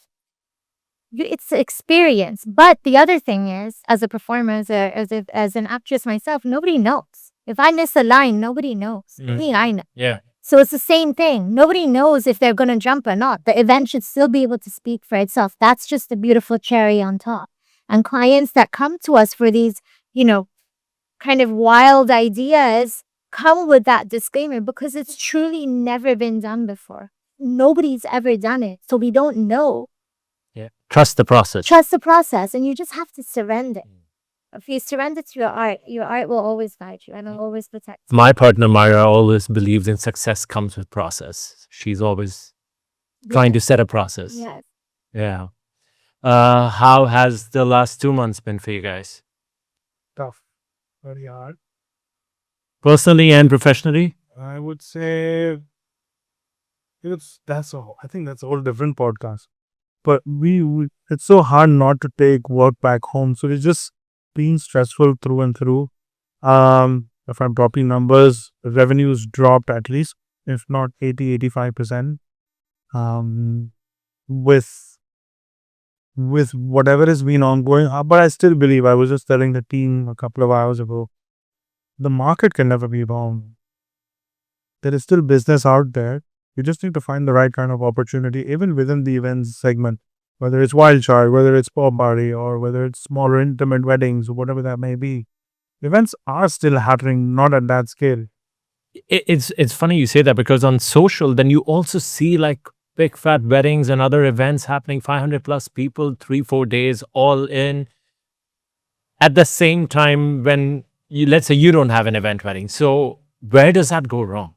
it's experience. But the other thing is, as a performer, as an actress myself, nobody knows. If I miss a line, nobody knows. Only I know. Yeah. So it's the same thing. Nobody knows if they're going to jump or not. The event should still be able to speak for itself. That's just a beautiful cherry on top. And clients that come to us for these, kind of wild ideas come with that disclaimer because it's truly never been done before. Nobody's ever done it. So we don't know. Yeah. Trust the process. Trust the process. And you just have to surrender. If you surrender to your art will always guide you and it'll always protect you. My partner, Myra, always believes in success comes with process. She's always trying to set a process. Yes. Yeah. How has the last 2 months been for you guys? Tough. Very hard. Personally and professionally? I would say I think that's a whole different podcast. But it's so hard not to take work back home. So it's just been stressful through and through. If I'm dropping numbers, revenues dropped at least, if not 80-85%. With whatever has been ongoing. But I still believe, I was just telling the team a couple of hours ago, the market can never be wrong. There is still business out there. You just need to find the right kind of opportunity, even within the events segment, whether it's Wild Child, whether it's Paw Party, or whether it's smaller intimate weddings, or whatever that may be. Events are still happening, not at that scale. It's funny you say that because on social, then you also see like big fat weddings and other events happening, 500 plus people, 3-4 days, all in. At the same time, when let's say you don't have an event wedding. So where does that go wrong?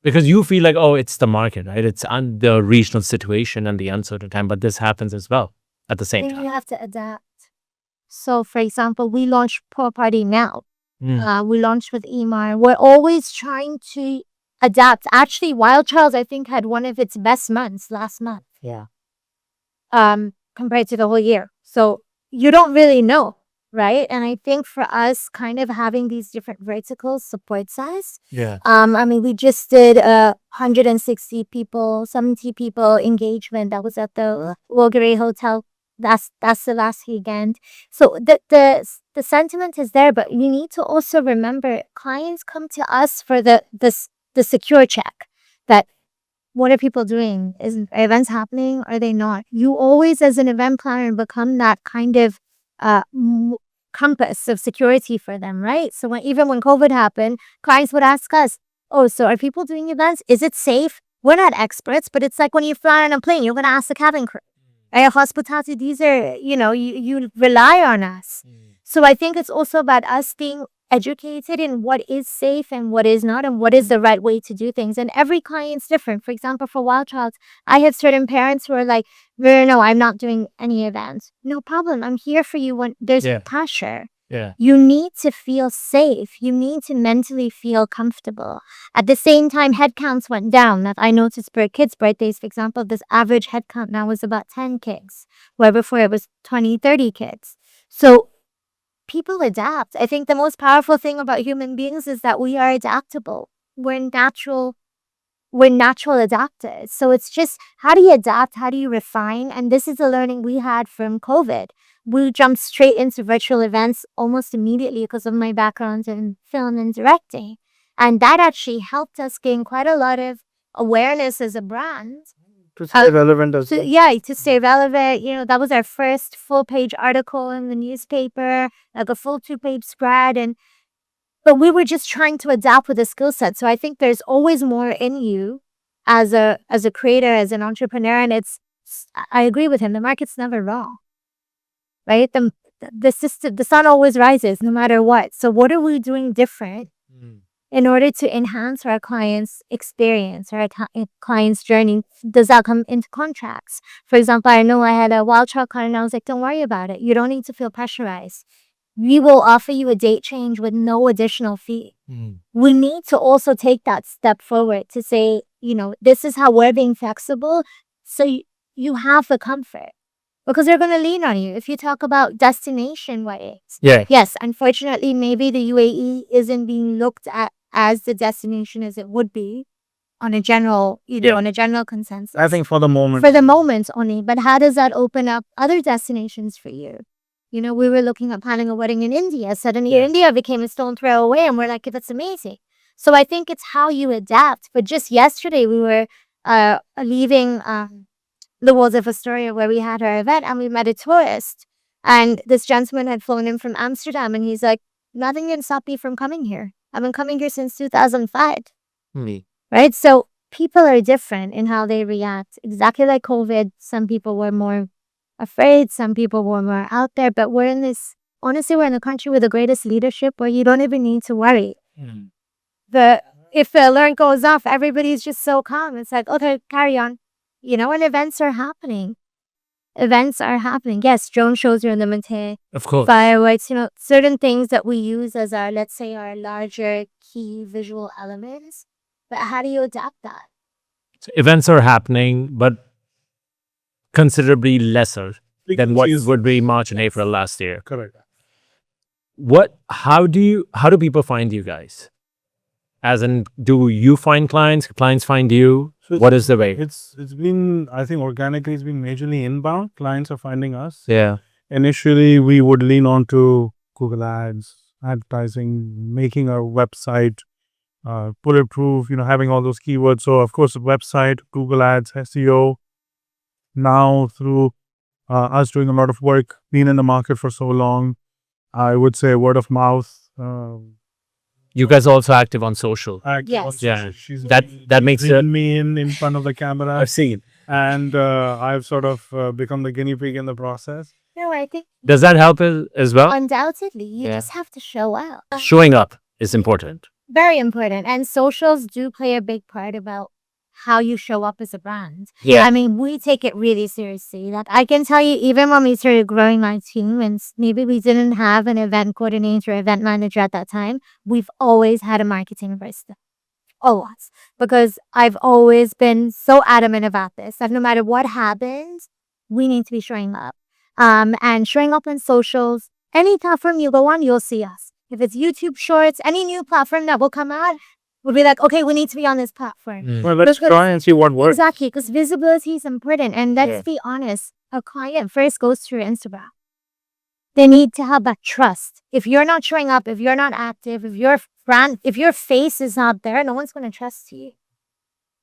Because you feel like, oh, it's the market, right? It's the regional situation and the uncertain time, but this happens as well at the same Then time. you have to adapt. So, for example, we launched Paw Party now. We launched with Emar. We're always trying to adapt. Actually, Wild Child, I think, had one of its best months last month. Yeah. Compared to the whole year. So you don't really know, right? And I think for us, kind of having these different verticals supports us. Yeah. We just did 160 people, 70 people engagement that was at the Gauri hotel. That's the last weekend. So the sentiment is there, but you need to also remember clients come to us for the secure check that what are people doing? Are events happening? Are they not? You always, as an event planner, become that kind of compass of security for them, right? So even when COVID happened, clients would ask us, oh, so are people doing events? Is it safe? We're not experts, but it's like when you fly on a plane, you're going to ask the cabin crew. Hospitality, these are, you rely on us. So I think it's also about us being educated in what is safe and what is not, and what is the right way to do things. And every client's different. For example, for Wild Child, I have certain parents who are like, no, I'm not doing any events. No problem. I'm here for you when there's pressure. Yeah. You need to feel safe. You need to mentally feel comfortable. At the same time, headcounts went down. That I noticed for kids' birthdays, for example, this average headcount now is about 10 kids, where before it was 20, 30 kids. So people adapt. I think the most powerful thing about human beings is that we are adaptable. We're natural adapters. So it's just, how do you adapt? How do you refine? And this is a learning we had from COVID. We jumped straight into virtual events almost immediately because of my background in film and directing. And that actually helped us gain quite a lot of awareness as a brand. To stay relevant as well. Yeah, to stay relevant. That was our first full-page article in the newspaper, like a full 2-page spread. But we were just trying to adapt with a skill set. So I think there's always more in you as a creator, as an entrepreneur. And I agree with him. The market's never wrong, right? The sun always rises no matter what. So what are we doing different in order to enhance our client's experience or our client's journey? Does that come into contracts? For example, I know I had a Wild Child client and I was like, don't worry about it. You don't need to feel pressurized. We will offer you a date change with no additional fee. We need to also take that step forward to say, this is how we're being flexible. So you have the comfort. Because they're going to lean on you. If you talk about destination weddings. Yeah. Yes, unfortunately, maybe the UAE isn't being looked at as the destination as it would be on a general, on a general consensus. I think for the moment. For the moment only. But how does that open up other destinations for you? We were looking at planning a wedding in India. Suddenly India became a stone throw away and we're like, that's amazing. So I think it's how you adapt. But just yesterday, we were leaving the Walls of Astoria where we had our event, and we met a tourist. And this gentleman had flown in from Amsterdam, and he's like, nothing can stop me from coming here. I've been coming here since 2005. Right? So people are different in how they react. Exactly like COVID, some people were more afraid, some people were more out there, but we're in the country with the greatest leadership where you don't even need to worry. If the alert goes off, everybody's just so calm. It's like, okay, carry on. And events are happening. Yes, drone shows are limited. Of course. Fireworks, certain things that we use as our, let's say, our larger key visual elements. But how do you adapt that? So events are happening, but considerably lesser than what would be March and April last year. Correct. How do people find you guys? As in, do you find clients? Clients find you? So What is the way? It's been, I think organically it's been majorly inbound. Clients are finding us. Yeah. Initially, we would lean on to Google Ads, advertising, making our website bulletproof, having all those keywords. So, of course, the website, Google Ads, SEO. Now, through us doing a lot of work, being in the market for so long, I would say word of mouth. You guys are also active on social. Yes. Yeah. She's That makes it. me in front of the camera. I've seen. And I've sort of become the guinea pig in the process. No, I think Does that help as well? undoubtedly you Yeah. just have to show up. Showing up is important. Very important. And socials do play a big part about how you show up as a brand. Yeah. I mean, we take it really seriously. That I can tell you, even when we started growing my team, and maybe we didn't have an event coordinator, event manager at that time, we've always had a marketing person. Always. Because I've always been so adamant about this, that no matter what happens, we need to be showing up. And showing up on socials, any platform you go on, you'll see us. If it's YouTube Shorts, any new platform that will come out, we'll be like, okay, we need to be on this platform. Well, let's Because- try and see what works. Exactly, because visibility is important. And let's be honest, a client first goes through Instagram. They need to have that trust. If you're not showing up, if you're not active, if your face is not there, no one's going to trust you.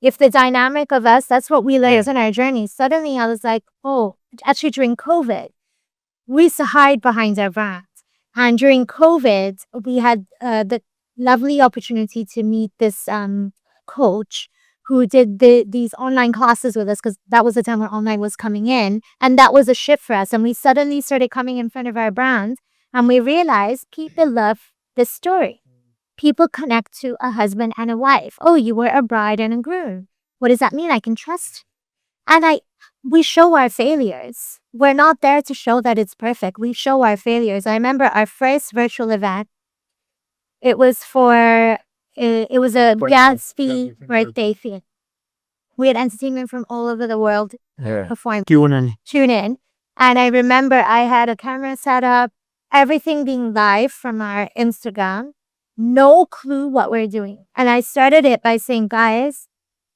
If the dynamic of us, that's what we learned in our journey. Suddenly I was like, oh, actually during COVID, we used to hide behind our brands. And during COVID, we had the lovely opportunity to meet this coach who did these online classes with us, because that was the time when online was coming in. And that was a shift for us. And we suddenly started coming in front of our brand, and we realized people love this story. People connect to a husband and a wife. Oh, you were a bride and a groom. What does that mean? I can trust. And we show our failures. We're not there to show that it's perfect. We show our failures. I remember our first virtual event. It was a Gatsby birthday thing. We had entertainment from all over the world perform. Tune in. And I remember I had a camera set up, everything being live from our Instagram. No clue what we're doing. And I started it by saying, guys,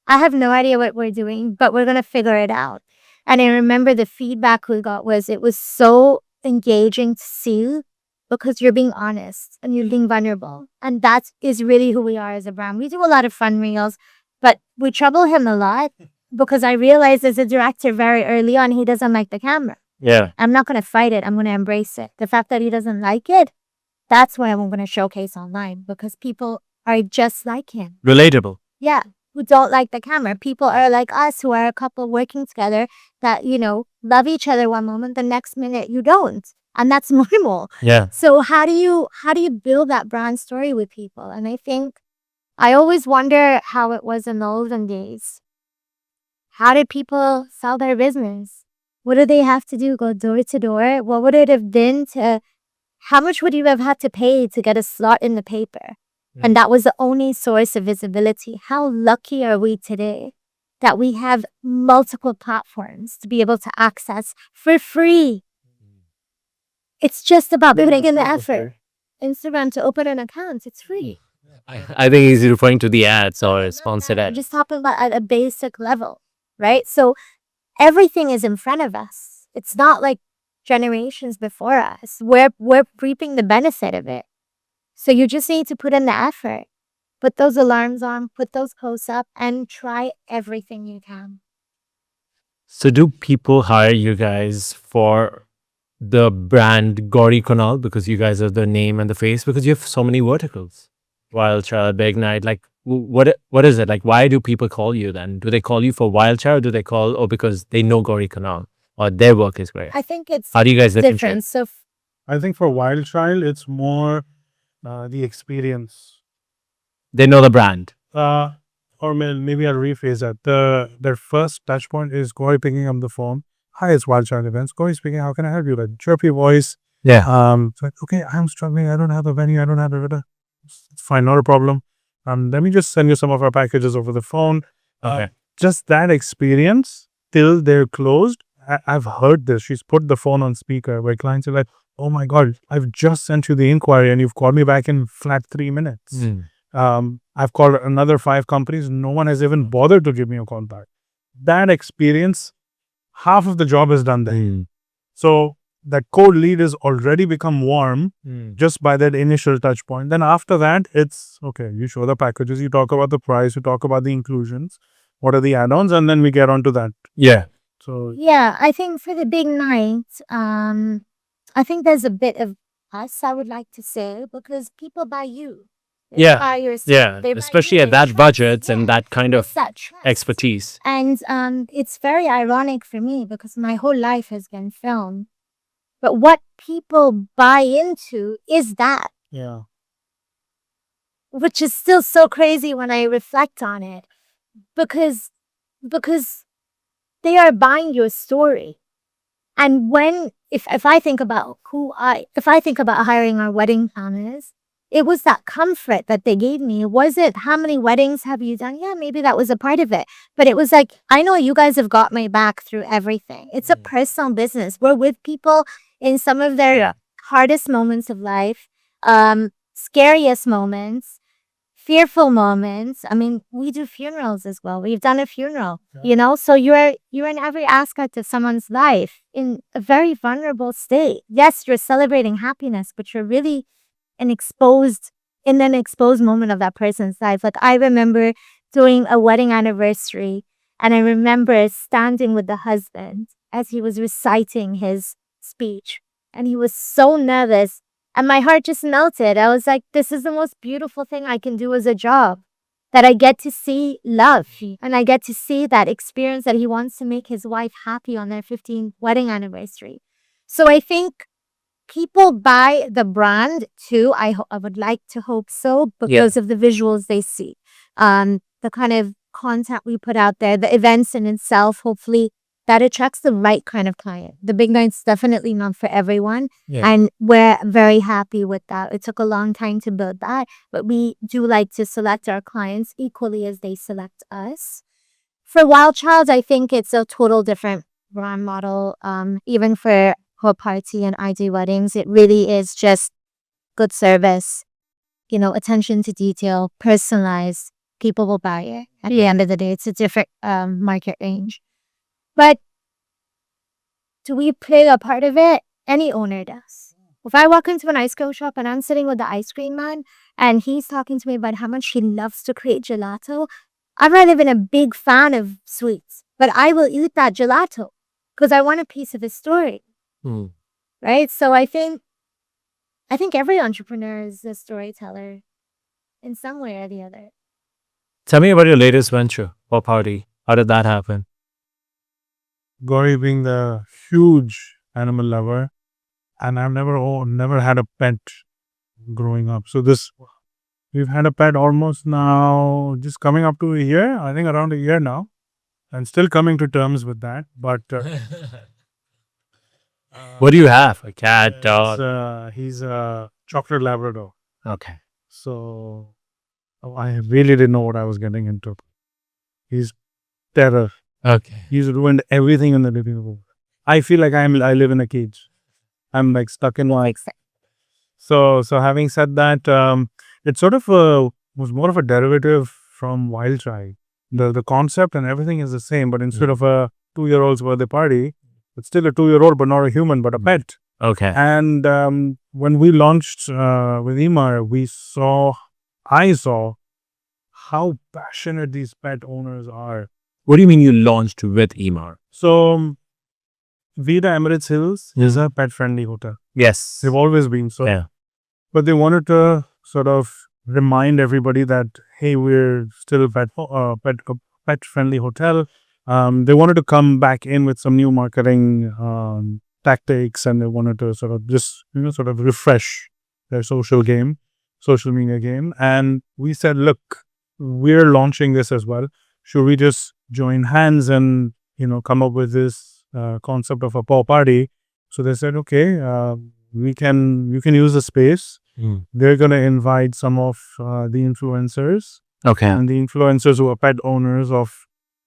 I have no idea what we're doing, but we're going to figure it out. And I remember the feedback we got it was so engaging to see, because you're being honest and you're being vulnerable. And that is really who we are as a brand. We do a lot of fun reels, but we trouble him a lot, because I realized as a director very early on, he doesn't like the camera. Yeah. I'm not going to fight it. I'm going to embrace it. The fact that he doesn't like it, that's what I'm going to showcase online, because people are just like him. Relatable. Yeah. Who don't like the camera. People are like us, who are a couple working together that, love each other one moment, the next minute you don't. And that's normal. Yeah. So how do you build that brand story with people? And I think I always wonder how it was in the olden days. How did people sell their business? What did they have to do? Go door to door? What would it have been how much would you have had to pay to get a slot in the paper? And that was the only source of visibility. How lucky are we today that we have multiple platforms to be able to access for free? It's just about putting in the effort. Instagram, to open an account, it's free. I think he's referring to the ads or sponsored We're ads. just talking about at a basic level, right? So everything is in front of us. It's not like generations before us. We're reaping the benefit of it. So you just need to put in the effort. put those alarms on, put those posts up, and try everything you can. So do people hire you guys for the brand Gauri Kunal because you guys are the name and the face because you have so many verticals? Wild Child, Big Night, like what is it? Like why do people call you then? Do they call you for Wild Child or do they call because they know Gauri Kunal or their work is great? I think it's How do you guys differentiate? different. So I think for Wild Child, it's more the experience. They know the brand. Or maybe I'll rephrase that. Their first touch point is Gauri picking up the phone. Hi, it's Wild Child Events. Gauri speaking. How can I help you? Like chirpy voice. Yeah. It's like, okay, I'm struggling. I don't have a venue. I don't have a. It's fine, not a problem. Let me just send you some of our packages over the phone. Okay. Just that experience till they're closed. I've heard this. She's put the phone on speaker where clients are like, "Oh my god, I've just sent you the inquiry and you've called me back in flat 3 minutes." I've called another 5 companies. No one has even bothered to give me a call back. That experience, half of the job is done there. So that cold lead is already become warm just by that initial touch point. Then after that, it's okay. You show the packages, you talk about the price, you talk about the inclusions, what are the add-ons, and then we get onto that. Yeah. So yeah, I think for the big night, I think there's a bit of us, I would like to say, because people buy you. They Yeah. buy your stuff. Yeah. They buy Especially you, at they that trust. budget Yeah, and that kind it's of that trust. expertise. And it's very ironic for me because my whole life has been film. But what people buy into is that, yeah, which is still so crazy when I reflect on it, because they are buying your story. And if I think about if I think about hiring our wedding planners, it was that comfort that they gave me. Was it how many weddings have you done? Yeah, maybe that was a part of it. But it was like, I know you guys have got my back through everything. It's a personal business. We're with people in some of their hardest moments of life, scariest moments, fearful moments. I mean, we do funerals as well. We've done a funeral, so you're in every aspect of someone's life in a very vulnerable state. Yes, you're celebrating happiness, but you're really in an exposed moment of that person's life. Like I remember doing a wedding anniversary and I remember standing with the husband as he was reciting his speech and he was so nervous. And my heart just melted. I was like, this is the most beautiful thing I can do as a job. That I get to see love and I get to see that experience that he wants to make his wife happy on their 15th wedding anniversary. So I think people buy the brand too. I would like to hope so because of the visuals they see. The kind of content we put out there, the events in itself, hopefully that attracts the right kind of client. The big night's definitely not for everyone. Yeah. And we're very happy with that. It took a long time to build that, but we do like to select our clients equally as they select us. For Wild Child, I think it's a total different brand model. Even for Paw Party and ID weddings, it really is just good service, attention to detail, personalized. People will buy it. At the end of the day, it's a different market range. But do we play a part of it? Any owner does. If I walk into an ice cream shop and I'm sitting with the ice cream man and he's talking to me about how much he loves to create gelato, I've not been a big fan of sweets, but I will eat that gelato because I want a piece of his story. Right? So I think every entrepreneur is a storyteller in some way or the other. Tell me about your latest venture, Paw Party. How did that happen? Gauri being the huge animal lover, and I've never had a pet growing up. So we've had a pet almost now, just coming up to a year. I think around a year now, and still coming to terms with that. But What do you have? A cat, dog? he's a chocolate Labrador. Okay. So I really didn't know what I was getting into. He's terror. Okay. He's ruined everything in the living room. I feel like I live in a cage. I'm like stuck in one. So having said that, it sort of was more of a derivative from Wild Child. The concept and everything is the same, but instead of a 2-year-old's birthday party, it's still a 2-year-old, but not a human, but a pet. Okay. And when we launched with Emar, I saw how passionate these pet owners are. What do you mean you launched with Emar? So, Vida Emirates Hills is a pet-friendly hotel. Yes. They've always been so. Yeah. But they wanted to sort of remind everybody that, hey, we're still pet friendly hotel. They wanted to come back in with some new marketing tactics, and they wanted to sort of just sort of refresh their social media game. And we said, look, we're launching this as well. Should we just join hands and come up with this concept of a paw party? So they said, okay, you can use the space. They're going to invite some of the influencers. Okay. And the influencers who are pet owners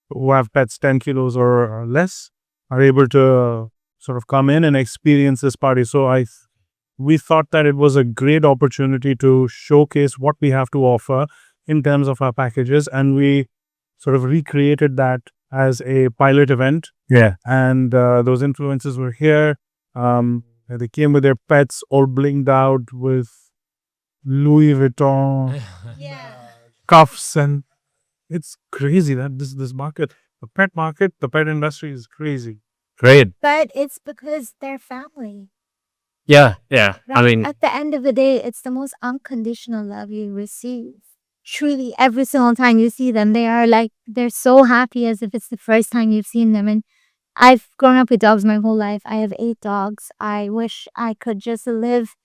who have pets 10 kilos or less are able to sort of come in and experience this party. So we thought that it was a great opportunity to showcase what we have to offer in terms of our packages. And we sort of recreated that as a pilot event. Yeah. And those influencers were here. They came with their pets all blinged out with Louis Vuitton cuffs, and it's crazy that this market, the pet industry is crazy. Great. But it's because they're family. Yeah. Yeah. I Right? mean, At the end of the day, it's the most unconditional love you receive. Truly, every single time you see them, they're so happy as if it's the first time you've seen them. And I've grown up with dogs my whole life. I have 8 dogs. I wish I could just live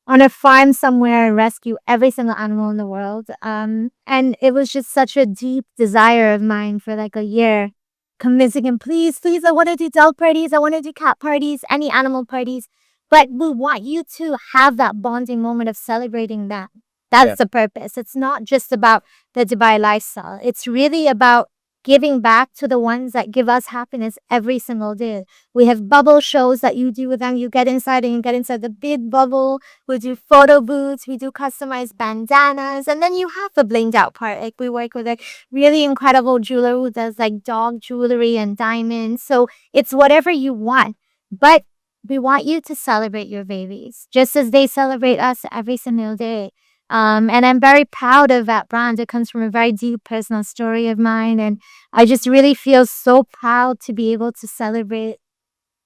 on a farm somewhere and rescue every single animal in the world. And it was just such a deep desire of mine for like a year, convincing him, please, I want to do dog parties. I want to do cat parties, any animal parties. But we want you to have that bonding moment of celebrating that. That's the purpose. It's not just about the Dubai lifestyle. It's really about giving back to the ones that give us happiness every single day. We have bubble shows that you do with them. You get inside and you get inside the big bubble. We do photo booths. We do customized bandanas. And then you have the blinged out part. Like we work with a really incredible jeweler who does like dog jewelry and diamonds. So it's whatever you want. But we want you to celebrate your babies just as they celebrate us every single day. And I'm very proud of that brand. It comes from a very deep personal story of mine. And I just really feel so proud to be able to celebrate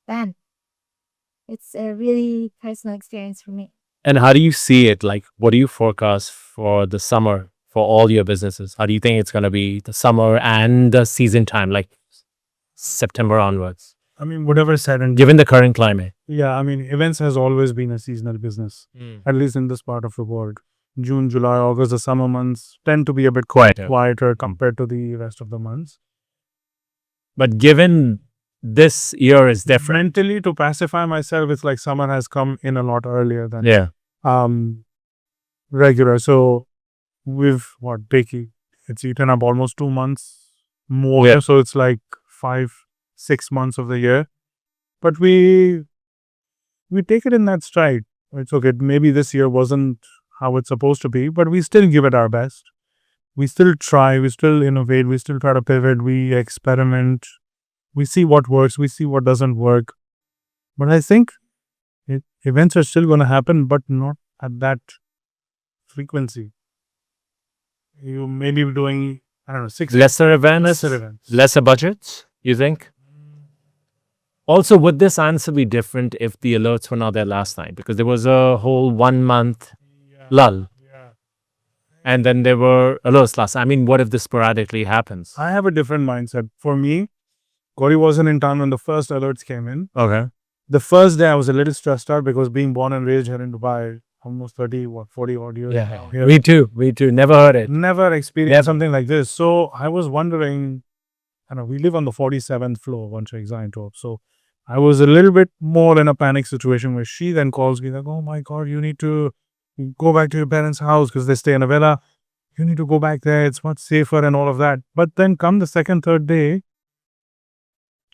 them. It's a really personal experience for me. and how do you see it? Like, what do you forecast for the summer for all your businesses? How do you think it's going to be the summer and the season time, like September onwards, I mean, whatever said and given the current climate? yeah, I mean, events has always been a seasonal business, at least in this part of the world. June, July, August, the summer months tend to be a bit quieter compared to the rest of the months. But given this year is different. Mentally, to pacify myself, it's like summer has come in a lot earlier than Yeah. regular. So we've it's eaten up almost 2 months more. Yeah. So it's like 5-6 months of the year. But we take it in that stride. It's okay. Maybe this year wasn't how it's supposed to be, but we still give it our best. We still try, we still innovate, we still try to pivot, we experiment, we see what works, we see what doesn't work. But I think events are still going to happen, but not at that frequency. You may be doing, I don't know, 6 Lesser events, lesser events. lesser budgets, you think? Also, would this answer be different if the alerts were not there last night? Because there was a whole 1 month lull. Yeah. And then there were alerts last. I mean, what if this sporadically happens? I have a different mindset. For me, Gauri wasn't in town when the first alerts came in. Okay. The first day I was a little stressed out because being born and raised here in Dubai, almost 40 odd years now here. Me too. Never heard it. Never experienced something like this. So I was wondering, we live on the 47th floor, one exam top. So I was a little bit more in a panic situation where she then calls me like, oh my God, you need to go back to your parents' house because they stay in a villa. You need to go back there. It's much safer and all of that. But then come the second, third day,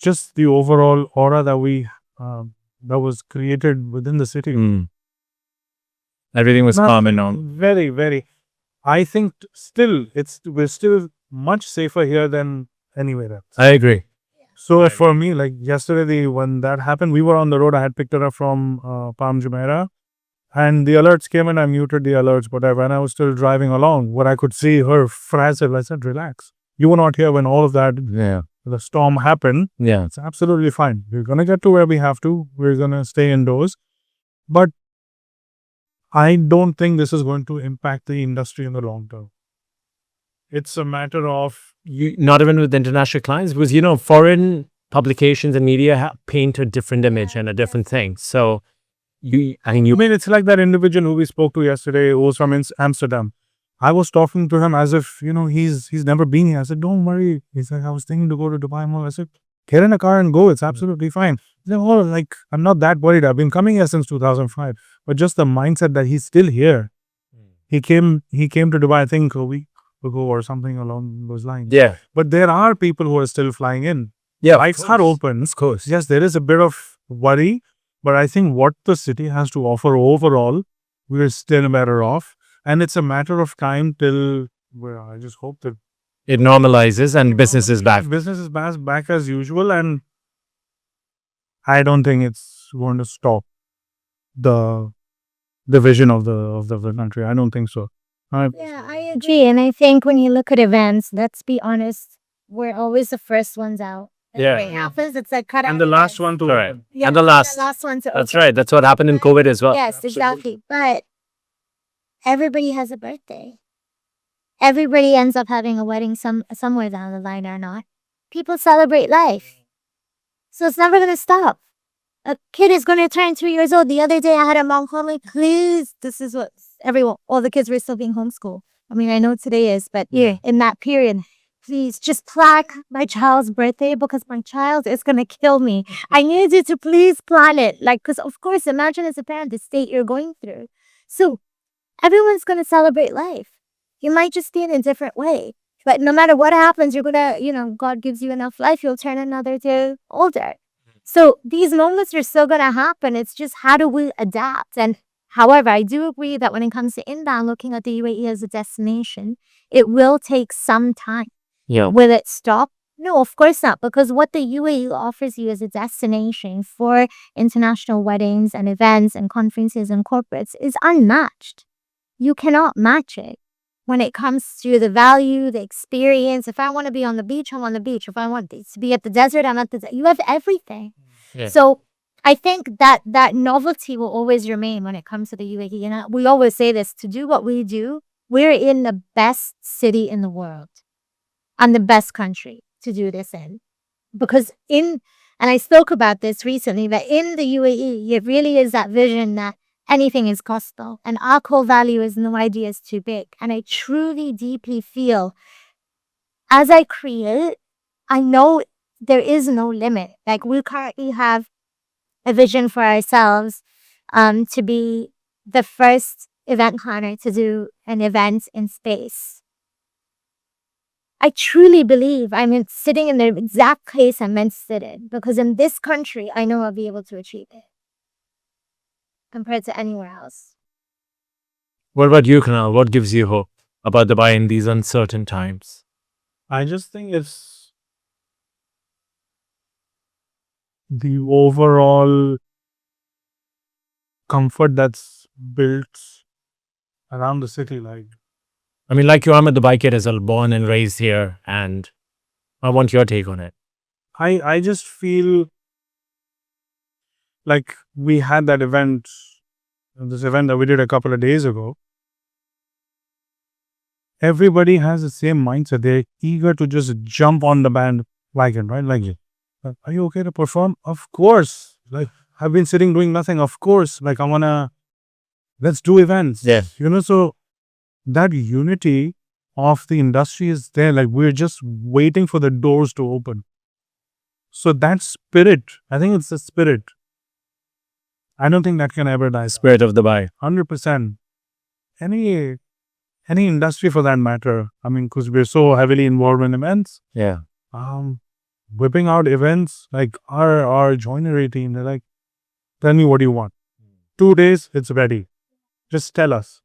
just the overall aura that that was created within the city. Everything was calm and all. Very, very. I think we're still much safer here than anywhere else. I agree. So for me, like yesterday, when that happened, we were on the road. I had picked her up from Palm Jumeirah, And the alerts came and I muted the alerts, but when I was still driving along, what I could see her frazzled. I said, relax. You were not here when all of that, the storm happened. Yeah. It's absolutely fine. We're going to get to where we have to. We're going to stay indoors. But I don't think this is going to impact the industry in the long term. It's a matter of, You not even with international clients, because foreign publications and media paint a different image and a different thing. So I mean, it's like that individual who we spoke to yesterday who was from Amsterdam. I was talking to him as if, he's never been here. I said, don't worry. He's like, I was thinking to go to Dubai Mall. I said, get in a car and go. It's absolutely fine. He's like, oh, like, I'm not that worried. I've been coming here since 2005. But just the mindset that he's still here. He came to Dubai, I think, a week ago or something along those lines. yeah, But there are people who are still flying in. yeah, Flights are open. of course. Yes, there is a bit of worry, but I think what the city has to offer overall, we're still better off. And it's a matter of time till, well, I just hope that It normalizes and business is back. business is back as usual. And I don't think it's going to stop the vision of the country. I don't think so. Yeah, I agree. And I think when you look at events, let's be honest, we're always the first ones out. Yeah. When it happens, it's like cut out. And the last events. one to Correct. open. Yeah, And the last. one to That's open. right. That's what happened in COVID as well. Yes, exactly. But everybody has a birthday. Everybody ends up having a wedding somewhere down the line or not. People celebrate life. So it's never going to stop. A kid is going to turn 2 years old. The other day I had a mom call me, please, this is what all the kids were still being homeschooled. I mean, I know today is, but in that period, please just plaque my child's birthday because my child is going to kill me. I need you to please plan it. Like, because of course, imagine as a parent, the state you're going through. So everyone's going to celebrate life. You might just be in a different way. But no matter what happens, you're going to, God gives you enough life, you'll turn another day older. So these moments are still going to happen. It's just how do we adapt? And however, I do agree that when it comes to inbound, looking at the UAE as a destination, it will take some time. Yeah. Will it stop? No, of course not. Because what the UAE offers you as a destination for international weddings and events and conferences and corporates is unmatched. You cannot match it. When it comes to the value, the experience, if I want to be on the beach, I'm on the beach. If I want to be at the desert, I'm at the desert. You have everything. Yeah. So I think that novelty will always remain when it comes to the UAE. And we always say this, to do what we do, we're in the best city in the world and the best country to do this in. Because and I spoke about this recently, that in the UAE, it really is that vision that anything is possible. And our core value is no idea is too big. And I truly, deeply feel as I create, I know there is no limit. Like we currently have a vision for ourselves to be the first event planner to do an event in space. I truly believe I'm sitting in the exact place I'm meant to sit in. Because in this country, I know I'll be able to achieve it compared to anywhere else. What about you, Kunal? What gives you hope about Dubai in these uncertain times? I just think it's the overall comfort that's built around the city. Like, I mean, like I'm a Dubai kid as well, born and raised here, and I want your take on it. I just feel like we had that event, this event that we did a couple of days ago. Everybody has the same mindset. They're eager to just jump on the bandwagon, right? Like, are you okay to perform? Of course. Like, I've been sitting doing nothing. Of course. Like, let's do events. Yeah. So that unity of the industry is there. Like, we're just waiting for the doors to open. So that spirit, I think it's the spirit. I don't think that can ever die. Spirit of Dubai. 100%. Any industry for that matter. I mean, because we're so heavily involved in events. Yeah. Whipping out events, like our joinery team, they're like, tell me what you want. 2 days, it's ready. Just tell us.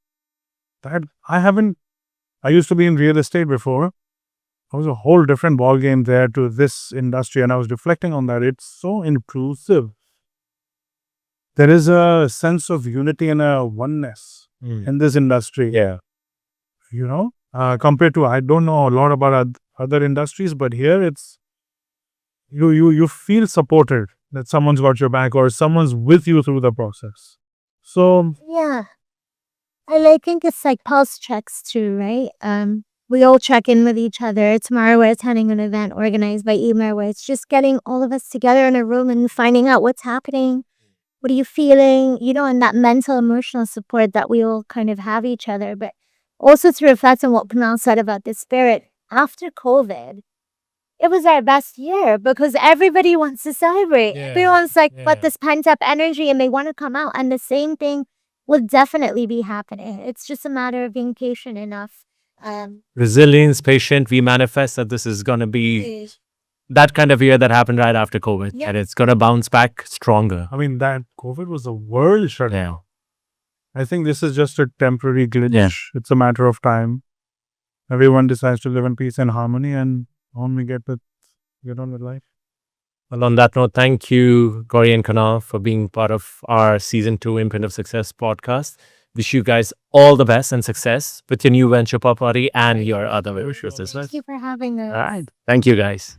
That I used to be in real estate before. It was a whole different ball game there to this industry, and I was reflecting on that. It's so inclusive. there is a sense of unity and a oneness in this industry. Yeah. You know, compared to, I don't know a lot about other industries, but here it's you feel supported, that someone's got your back or someone's with you through the process. So Yeah. I think it's like pulse checks too, right? We all check in with each other. Tomorrow we're attending an event organized by Emer where it's just getting all of us together in a room and finding out what's happening. What are you feeling? You know, and that mental, emotional support that we all kind of have each other. But also to reflect on what Kunal said about the spirit, after COVID, it was our best year because everybody wants to celebrate. Yeah, Everyone's like, yeah. got this pent up energy and they want to come out. And the same thing will definitely be happening. It's just a matter of being patient enough. Resilience, patient. We manifest that this is going to be that kind of year that happened right after COVID, Yeah. and it's going to bounce back stronger. I mean, that COVID was a world shutdown. I think this is just a temporary glitch. Yeah. It's a matter of time. Everyone decides to live in peace and harmony, and on we get on with life. Well, on that note, thank you, Gauri and Kunal, for being part of our season 2 Imprint of Success podcast. Wish you guys all the best and success with your new venture, Paw Party, and your other ventures as well. Thank you for having us. All right. Thank you, guys.